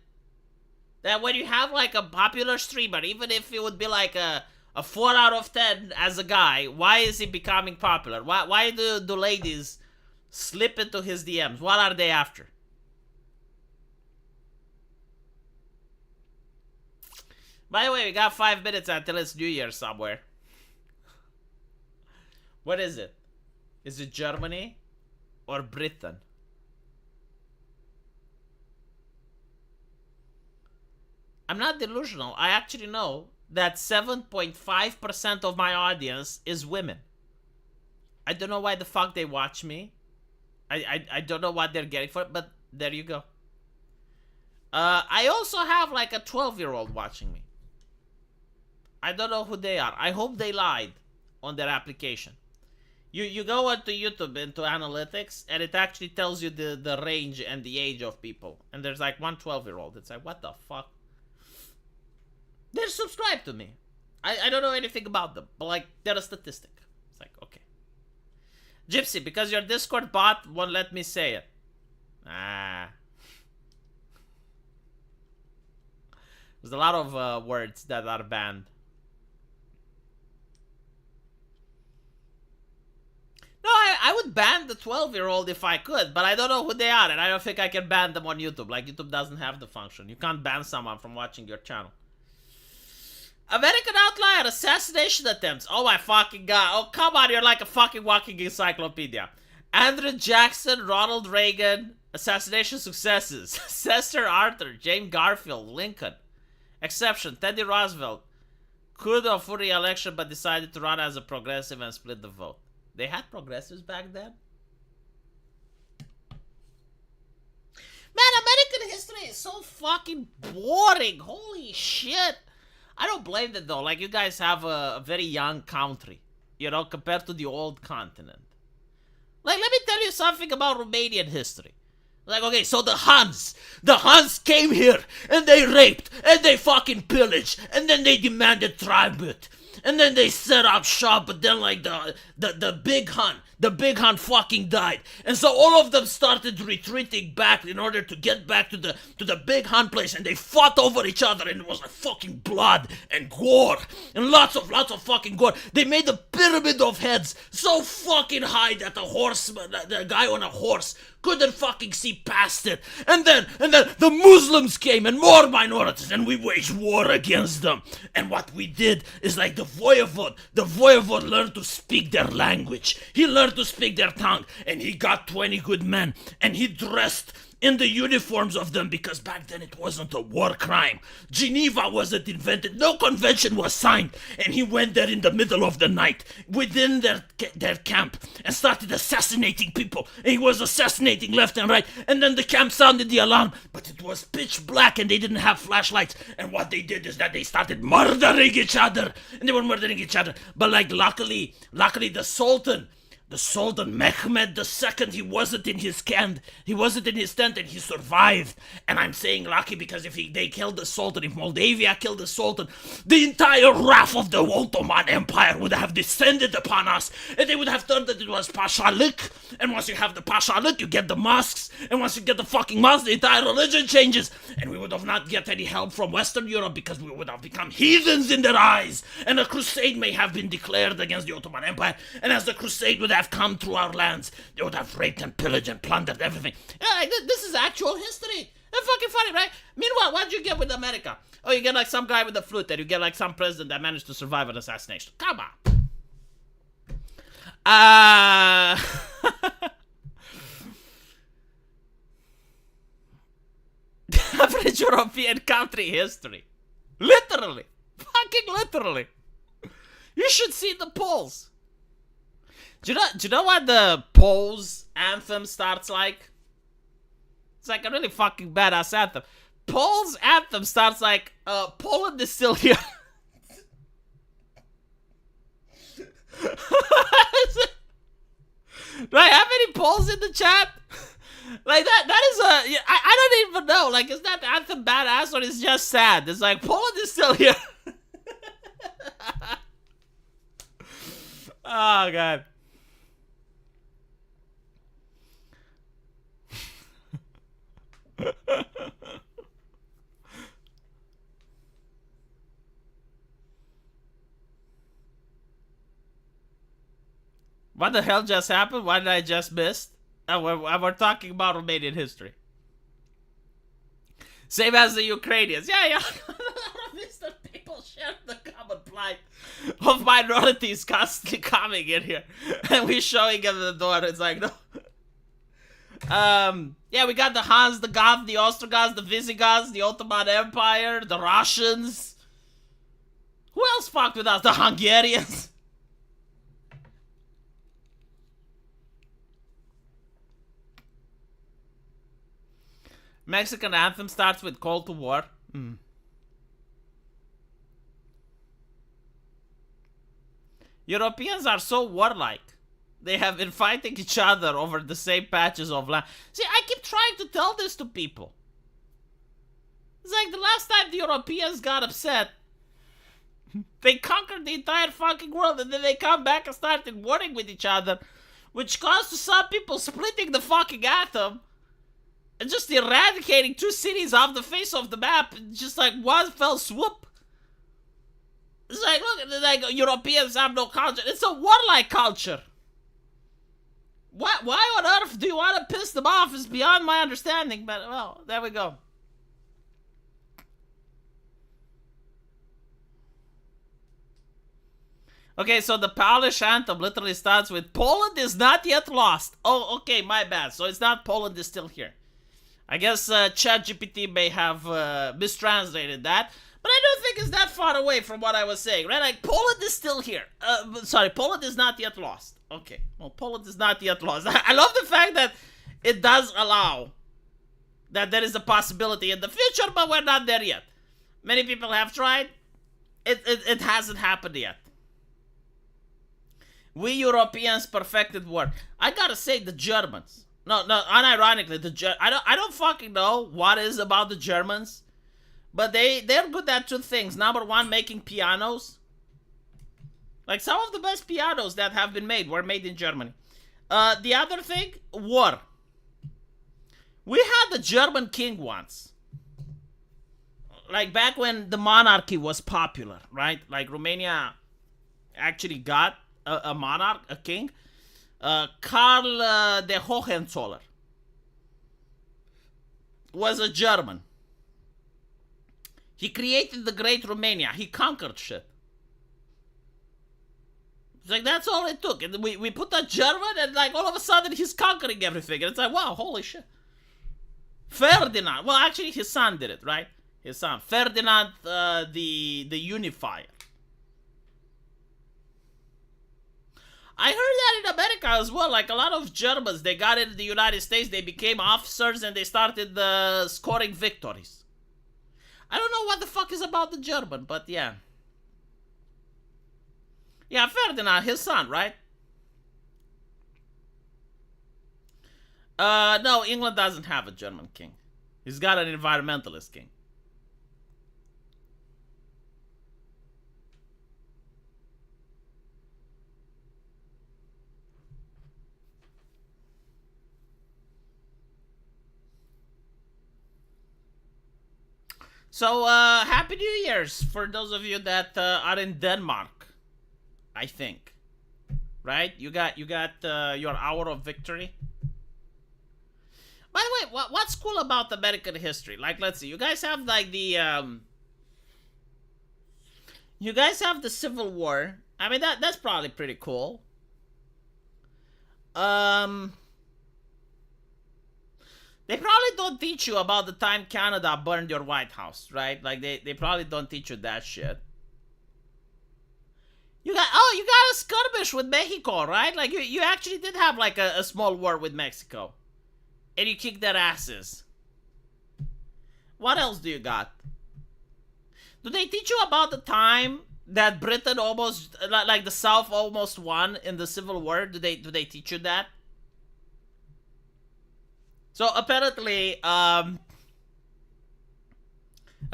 that when you have, like, a popular streamer, even if it would be, like, a 4 out of 10 as a guy, why is he becoming popular? Why do ladies slip into his DMs? What are they after? By the way, we got 5 minutes until it's New Year somewhere. What is it? Is it Germany or Britain? I'm not delusional. I actually know that 7.5% of my audience is women. I don't know why the fuck they watch me. I don't know what they're getting for it, but there you go. I also have like a 12-year-old watching me. I don't know who they are. I hope they lied on their application. You go onto YouTube into analytics, and it actually tells you the range and the age of people. And there's like one 12-year-old. It's like, what the fuck? They're subscribed to me. I don't know anything about them, but like, they're a statistic. It's like, okay. Gypsy, because your Discord bot won't let me say it. There's a lot of words that are banned. No, I would ban the 12-year-old if I could, but I don't know who they are, and I don't think I can ban them on YouTube. Like, YouTube doesn't have the function. You can't ban someone from watching your channel. American Outlier, assassination attempts. Oh my fucking god. Oh, come on, you're like a fucking walking encyclopedia. Andrew Jackson, Ronald Reagan, assassination successes. Cesar Arthur, James Garfield, Lincoln. Exception, Teddy Roosevelt. Could have for re-election, but decided to run as a progressive and split the vote. They had progressives back then? Man, American history is so fucking boring. Holy shit. I don't blame them though. Like, you guys have a very young country, you know, compared to the old continent. Like, let me tell you something about Romanian history. Like, okay, so the Huns came here, and they raped, and they fucking pillaged, and then they demanded tribute. And then they set up shop, but then like the big Hun fucking died. And so all of them started retreating back in order to get back to the big Hun place, and they fought over each other, and it was like fucking blood and gore and lots of fucking gore. They made a pyramid of heads so fucking high that the guy on a horse couldn't fucking see past it. And then the Muslims came and more minorities, and we waged war against them. And what we did is like the voivode learned to speak their language. He learned to speak their tongue, and he got 20 good men, and he dressed in the uniforms of them, because back then it wasn't a war crime. Geneva wasn't invented, no convention was signed, and he went there in the middle of the night within their camp and started assassinating people, and he was assassinating left and right, and then the camp sounded the alarm, but it was pitch black and they didn't have flashlights, and what they did is that they started murdering each other, and they were murdering each other, but like luckily the Sultan Mehmed II, he wasn't in his tent, and he survived. And I'm saying lucky because if they killed the Sultan, if Moldavia killed the Sultan, the entire wrath of the Ottoman Empire would have descended upon us, and they would have thought that it was Pashalik. And once you have the Pashalik, you get the mosques, and once you get the fucking mosques, the entire religion changes, and we would have not get any help from Western Europe because we would have become heathens in their eyes, and a crusade may have been declared against the Ottoman Empire, and as the crusade would have come through our lands, they would have raped and pillaged and plundered everything. Yeah, this is actual history. That's fucking funny, right? Meanwhile, what'd you get with America? Oh, you get like some guy with a flute, and you get like some president that managed to survive an assassination. Come on. Average European country history. Literally. Fucking literally. You should see the polls. Do you know what the Poles anthem starts like? It's like a really fucking badass anthem. Poles anthem starts like, Poland is still here. Do I have any Poles in the chat? Like that is a, I don't even know. Like, is that anthem badass or is it just sad? It's like, Poland is still here. Oh, God. What the hell just happened? What did I just miss? We're talking about Romanian history. Same as the Ukrainians. Yeah. Mr. People share the common plight of minorities constantly coming in here, and we're showing them the door. It's like, no. Yeah, we got the Huns, the Goths, the Ostrogoths, the Visigoths, the Ottoman Empire, the Russians. Who else fucked with us? The Hungarians. Mexican anthem starts with call to war. Europeans are so warlike. They have been fighting each other over the same patches of land. See, I keep trying to tell this to people. It's like the last time the Europeans got upset, they conquered the entire fucking world, and then they come back and started warring with each other, which caused to some people splitting the fucking atom and just eradicating 2 cities off the face of the map, just like one fell swoop. It's like, look, like Europeans have no culture. It's a warlike culture. Why on earth do you want to piss them off is beyond my understanding, but, well, there we go. Okay, so the Polish anthem literally starts with, Poland is not yet lost. Oh, okay, my bad. So it's not Poland is still here. I guess ChatGPT may have mistranslated that. But I don't think it's that far away from what I was saying, right? Like, Poland is still here. Sorry, Poland is not yet lost. Okay, well, Poland is not yet lost. I love the fact that it does allow that there is a possibility in the future, but we're not there yet. Many people have tried. It hasn't happened yet. We Europeans perfected war. I gotta say, the Germans. No, unironically, I don't fucking know what is about the Germans, but they're good at 2 things. Number 1, making pianos. Like, some of the best pianos that have been made were made in Germany. The other thing, war. We had the German king once. Like, back when the monarchy was popular, right? Like, Romania actually got a monarch, a king. Karl the Hohenzollern was a German. He created the Great Romania. He conquered shit. It's like, that's all it took. And we put a German, and like, all of a sudden, he's conquering everything. And it's like, wow, holy shit. Ferdinand. Well, actually, his son did it, right? His son. Ferdinand the Unifier. I heard that in America as well. Like, a lot of Germans, they got into the United States, they became officers, and they started scoring victories. I don't know what the fuck is about the German, but yeah. Yeah, Ferdinand, his son, right? No, England doesn't have a German king. He's got an environmentalist king. So, Happy New Year's for those of you that are in Denmark, I think. Right? You got your hour of victory. By the way, what's cool about American history? Like, let's see. You guys have, like, you guys have the Civil War. I mean, that's probably pretty cool. They probably don't teach you about the time Canada burned your White House, right? Like, they probably don't teach you that shit. You got a skirmish with Mexico, right? Like, you actually did have, like, a small war with Mexico. And you kicked their asses. What else do you got? Do they teach you about the time that Britain almost, like, the South almost won in the Civil War? Do they teach you that? So apparently, a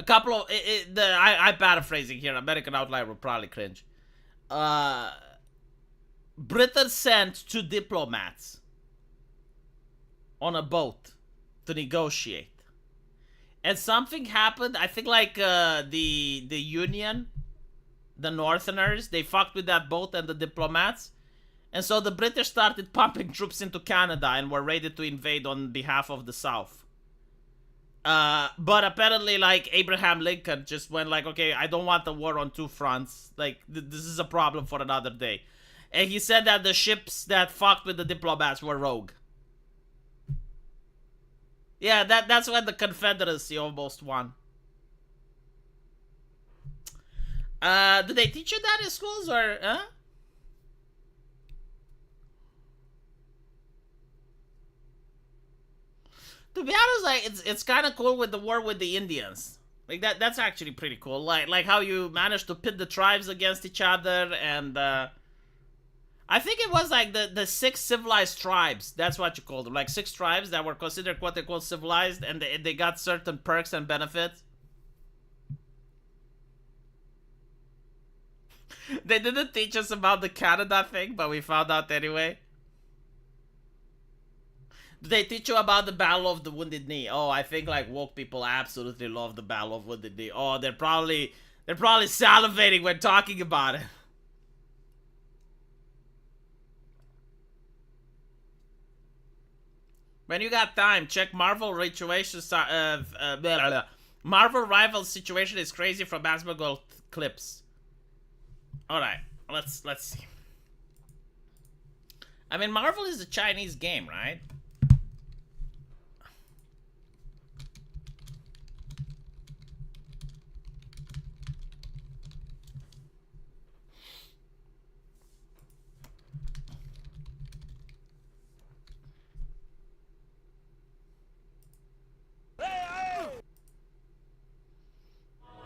couple of I'm paraphrasing here. American Outlier will probably cringe. Britain sent 2 diplomats on a boat to negotiate, and something happened. I think like the Union, the Northerners, they fucked with that boat and the diplomats. And so the British started pumping troops into Canada and were ready to invade on behalf of the South. But apparently, like, Abraham Lincoln just went like, okay, I don't want the war on two fronts. Like, this is a problem for another day. And he said that the ships that fucked with the diplomats were rogue. Yeah, that's when the Confederacy almost won. Do they teach you that in schools or, huh? To be honest, like, it's kind of cool with the war with the Indians. Like, that's actually pretty cool. Like how you managed to pit the tribes against each other, and I think it was like the six civilized tribes. That's what you called them. Like, six tribes that were considered quote unquote civilized, and they got certain perks and benefits. They didn't teach us about the Canada thing, but we found out anyway. Did they teach you about the Battle of the Wounded Knee? Oh, I think like woke people absolutely love the Battle of Wounded Knee. Oh, they're probably salivating when talking about it. When you got time, check Marvel situation. Marvel rival situation is crazy from basketball clips. All right, let's see. I mean, Marvel is a Chinese game, right?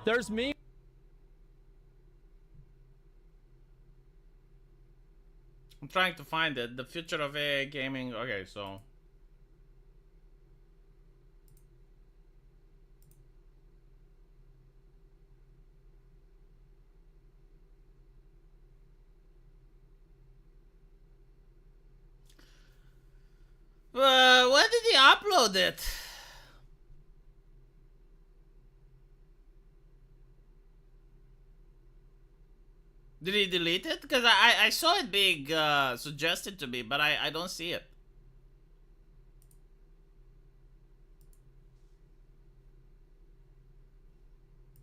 There's me. I'm trying to find it. The future of AI gaming. Okay, so. When did he upload it? Did he delete it? Because I saw it being suggested to me, but I don't see it.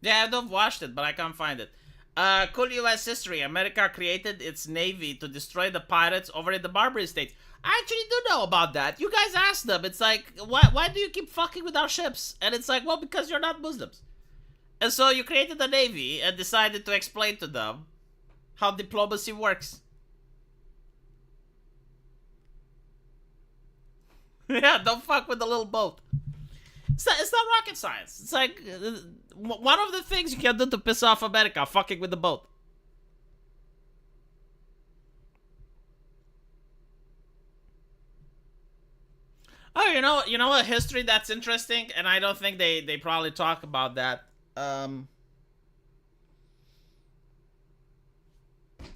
Yeah, I've watched it, but I can't find it. Cool US history. America created its navy to destroy the pirates over in the Barbary States. I actually do know about that. You guys asked them. It's like, why do you keep fucking with our ships? And it's like, well, because you're not Muslims. And so you created a navy and decided to explain to them how diplomacy works. Yeah, don't fuck with the little boat. It's not rocket science. It's like one of the things you can do to piss off America, fucking with the boat. Oh, you know a history that's interesting, and I don't think they probably talk about that.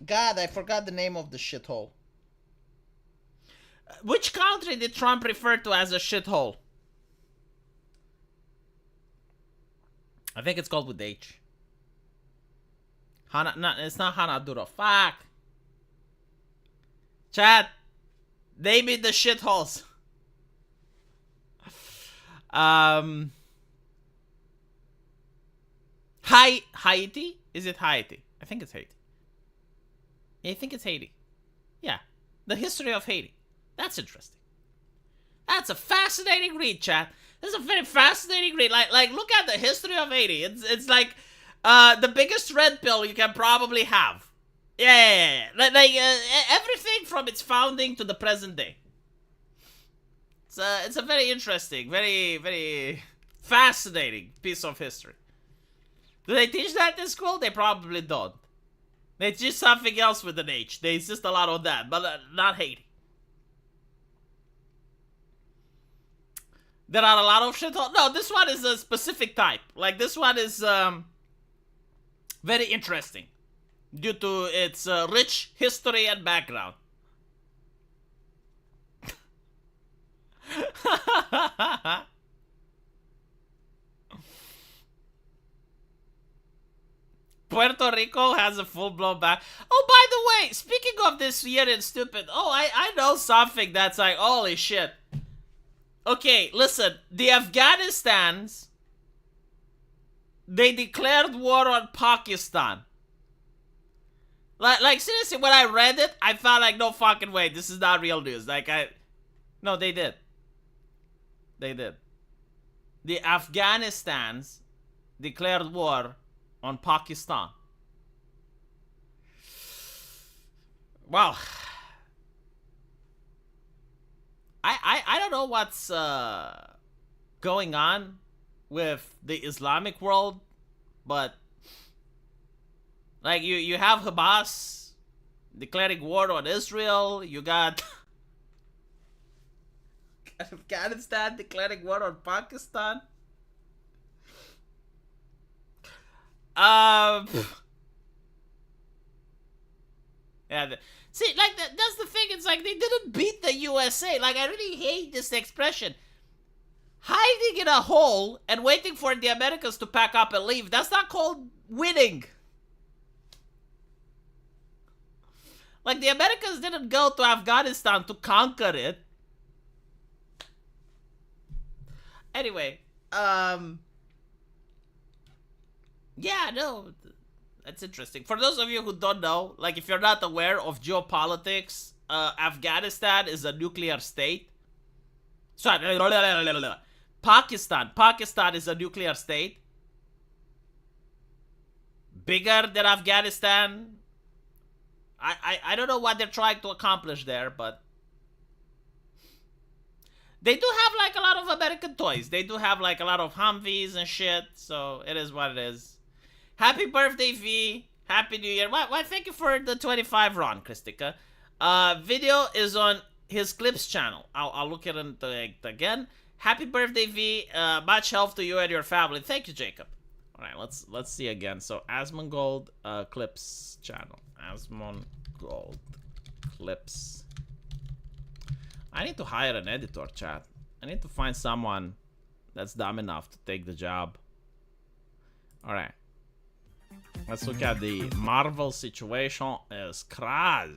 God, I forgot the name of the shithole. Which country did Trump refer to as a shithole? I think it's called with H. No, it's not Hanaduro. Fuck. Chat. They be the shitholes. Haiti? Is it Haiti? I think it's Haiti. Yeah, I think it's Haiti. Yeah. The history of Haiti. That's interesting. That's a fascinating read, chat. This is a very fascinating read. Like look at the history of Haiti. It's like the biggest red pill you can probably have. Yeah. Like everything from its founding to the present day. It's a very interesting, very, very fascinating piece of history. Do they teach that in school? They probably don't. They teach something else with an H. They insist a lot on that, but not Haiti. There are a lot of shit. No, this one is a specific type. Like, this one is very interesting due to its rich history and background. Puerto Rico has a full-blown back. Oh, by the way, speaking of this weird and stupid, I know something that's like, holy shit. Okay, listen. The Afghanistans, they declared war on Pakistan. Like seriously, when I read it, I felt like, no fucking way, this is not real news. No, they did. They did. The Afghanistans declared war on Pakistan. Wow. I don't know what's going on with the Islamic world, but like you have Hamas declaring war on Israel. You got Afghanistan declaring war on Pakistan. Yeah. See, like that's the thing. It's like they didn't beat the USA. Like, I really hate this expression. Hiding in a hole and waiting for the Americans to pack up and leave. That's not called winning. Like, the Americans didn't go to Afghanistan to conquer it. Anyway, yeah, no, that's interesting. For those of you who don't know, like, if you're not aware of geopolitics, Afghanistan is a nuclear state. Sorry, Pakistan is a nuclear state. Bigger than Afghanistan. I don't know what they're trying to accomplish there, but they do have like a lot of American toys. They do have like a lot of Humvees and shit, so it is what it is. Happy birthday, V. Happy New Year. Why thank you for the 25, Ron, Christica. Video is on his Clips channel. I'll look at it again. Happy birthday, V. Much health to you and your family. Thank you, Jacob. All right, let's see again. So Asmongold Clips channel. Asmongold Clips. I need to hire an editor, chat. I need to find someone that's dumb enough to take the job. All right. Let's look at the Marvel situation. Is crazy.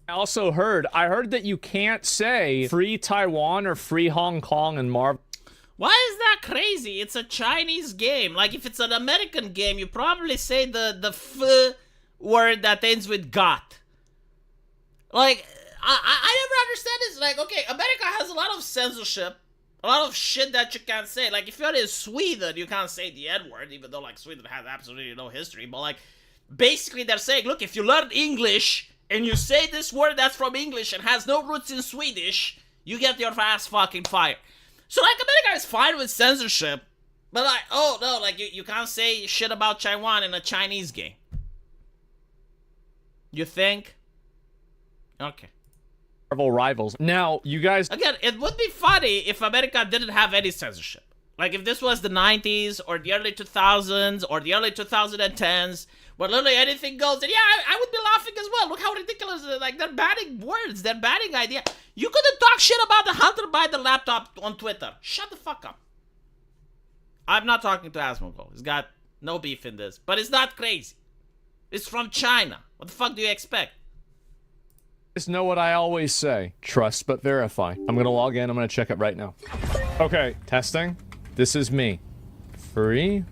I heard that you can't say free Taiwan or free Hong Kong in Marvel. Why is that crazy? It's a Chinese game. Like, if it's an American game, you probably say the f word that ends with got. Like, I never understand this. Like, okay, America has a lot of censorship, a lot of shit that you can't say. Like, if you're in Sweden, you can't say the N-word, even though, like, Sweden has absolutely no history. But, like, basically they're saying, look, if you learn English and you say this word that's from English and has no roots in Swedish, you get your ass fucking fired. So, like, America is fine with censorship, but, like, oh, no, like, you can't say shit about Taiwan in a Chinese game. You think? Okay. Marvel rivals. Now, you guys... Again, it would be funny if America didn't have any censorship. Like, if this was the 90s, or the early 2000s, or the early 2010s, where literally anything goes, and yeah, I would be laughing as well. Look how ridiculous it is. Like, they're banning words, they're banning ideas. You couldn't talk shit about the Hunter Biden laptop on Twitter. Shut the fuck up. I'm not talking to Asmongold. He's got no beef in this. But it's not crazy. It's from China. What the fuck do you expect? Just know what I always say. Trust but verify. I'm gonna log in. I'm gonna check it right now. Okay, testing. This is me. Free.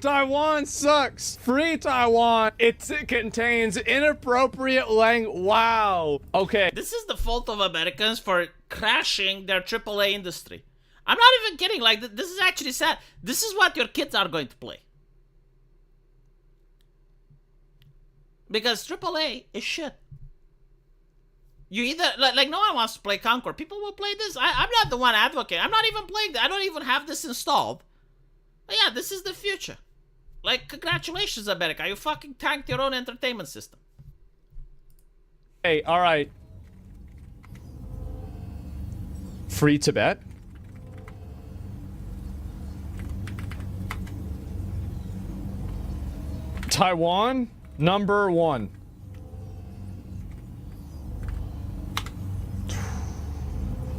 Taiwan sucks. Free Taiwan. It contains inappropriate language. Wow. Okay. This is the fault of Americans for crashing their AAA industry. I'm not even kidding. Like, this is actually sad. This is what your kids are going to play. Because AAA is shit. You either, like no one wants to play Conquer. People will play this. I'm not the one advocating. I'm not even playing that. I don't even have this installed. But yeah, this is the future. Like, congratulations, America. You fucking tanked your own entertainment system. Hey, alright. Free Tibet? Taiwan, number 1.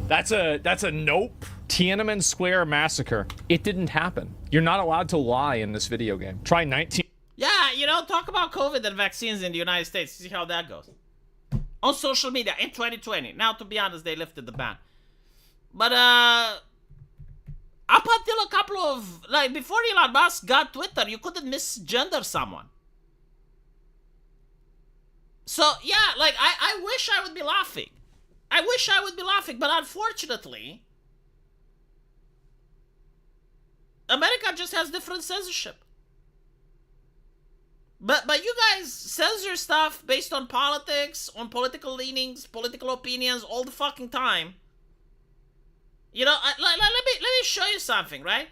That's a nope. Tiananmen Square massacre. It didn't happen. You're not allowed to lie in this video game. Try 19. Yeah, you know, talk about COVID and vaccines in the United States. See how that goes. On social media in 2020. Now, to be honest, they lifted the ban. But, up until a couple of, like, before Elon Musk got Twitter, you couldn't misgender someone. So, yeah, like, I wish I would be laughing. I wish I would be laughing, but unfortunately, America just has different censorship. But you guys censor stuff based on politics, on political leanings, political opinions all the fucking time. You know, let me show you something, right?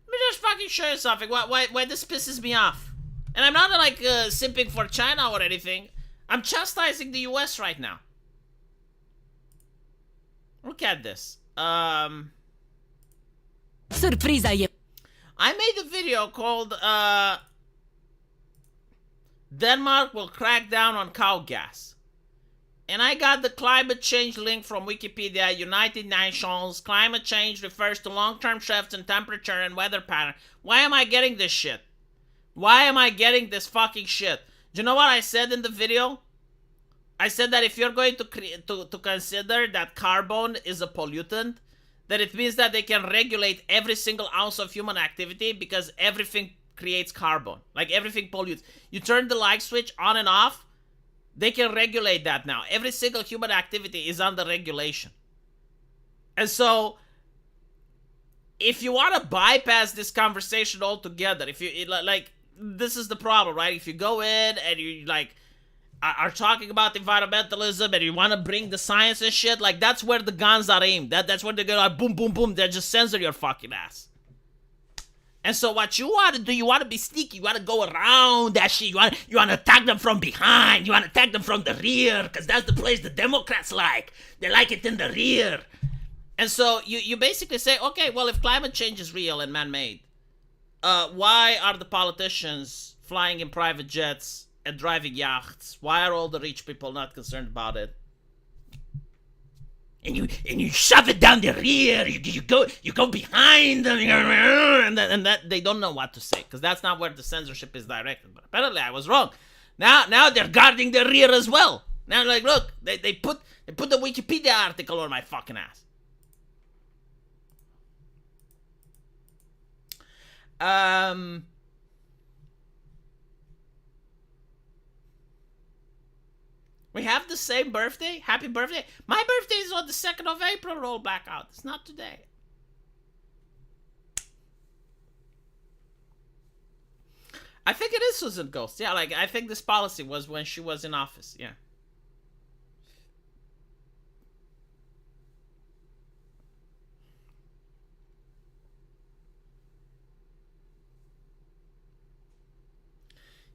Let me just fucking show you something. Why this pisses me off? And I'm not like simping for China or anything. I'm chastising the US right now. Look at this. Surpriza. I made a video called Denmark will crack down on cow gas. And I got the climate change link from Wikipedia, United Nations. Climate change refers to long-term shifts in temperature and weather pattern. Why am I getting this shit? Why am I getting this fucking shit? Do you know what I said in the video? I said that if you're going to consider that carbon is a pollutant, that it means that they can regulate every single ounce of human activity because everything creates carbon. Like everything pollutes. You turn the light switch on and off, they can regulate that now. Every single human activity is under regulation. And so, if you want to bypass this conversation altogether, if you, like, this is the problem, right? If you go in and you, like, are talking about environmentalism and you want to bring the science and shit, like, that's where the guns are aimed. That's where they're going to boom, boom, boom. They just censor your fucking ass. And so what you want to do, you want to be sneaky. You want to go around that shit. You want to attack them from behind. You want to attack them from the rear because that's the place the Democrats like. They like it in the rear. And so you basically say, okay, well, if climate change is real and man-made, why are the politicians flying in private jets and driving yachts? Why are all the rich people not concerned about it? And you shove it down the rear. You go behind them, and that they don't know what to say because that's not where the censorship is directed. But apparently I was wrong. Now they're guarding the rear as well. Now like look, they put the Wikipedia article on my fucking ass. We have the same birthday? Happy birthday. My birthday is on the 2nd of April, roll back out. It's not today. I think it is Susan Ghost. Yeah, like, I think this policy was when she was in office. Yeah.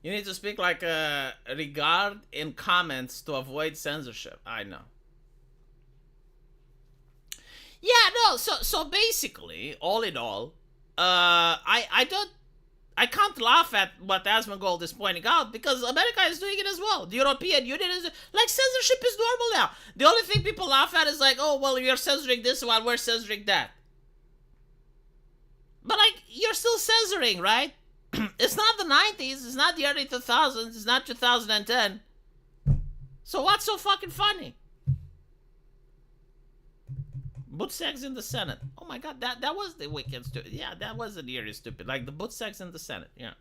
You need to speak like a regard in comments to avoid censorship. I know. Yeah, no. So basically, all in all, I can't laugh at what Asmongold is pointing out because America is doing it as well. The European Union is like censorship is normal now. The only thing people laugh at is like, oh well, you're censoring this while we're censoring that. But like, you're still censoring, right? It's not the 90s, it's not the early 2000s, it's not 2010. So what's so fucking funny? Boot sex in the Senate. Oh my god, that was the wicked stupid. Yeah, that was the eerie stupid. Like the boot sex in the Senate, yeah.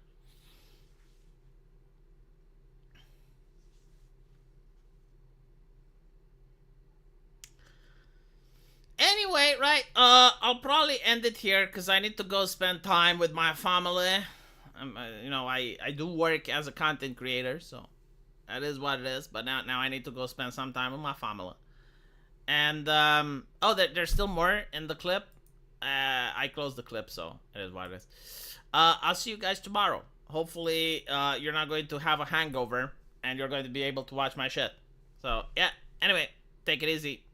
Anyway, right, I'll probably end it here because I need to go spend time with my family. You know, I do work as a content creator, so that is what it is. But now I need to go spend some time with my family. And, oh, there's still more in the clip. I closed the clip, so it is what it is. I'll see you guys tomorrow. Hopefully, you're not going to have a hangover, and you're going to be able to watch my shit. So, yeah, anyway, take it easy.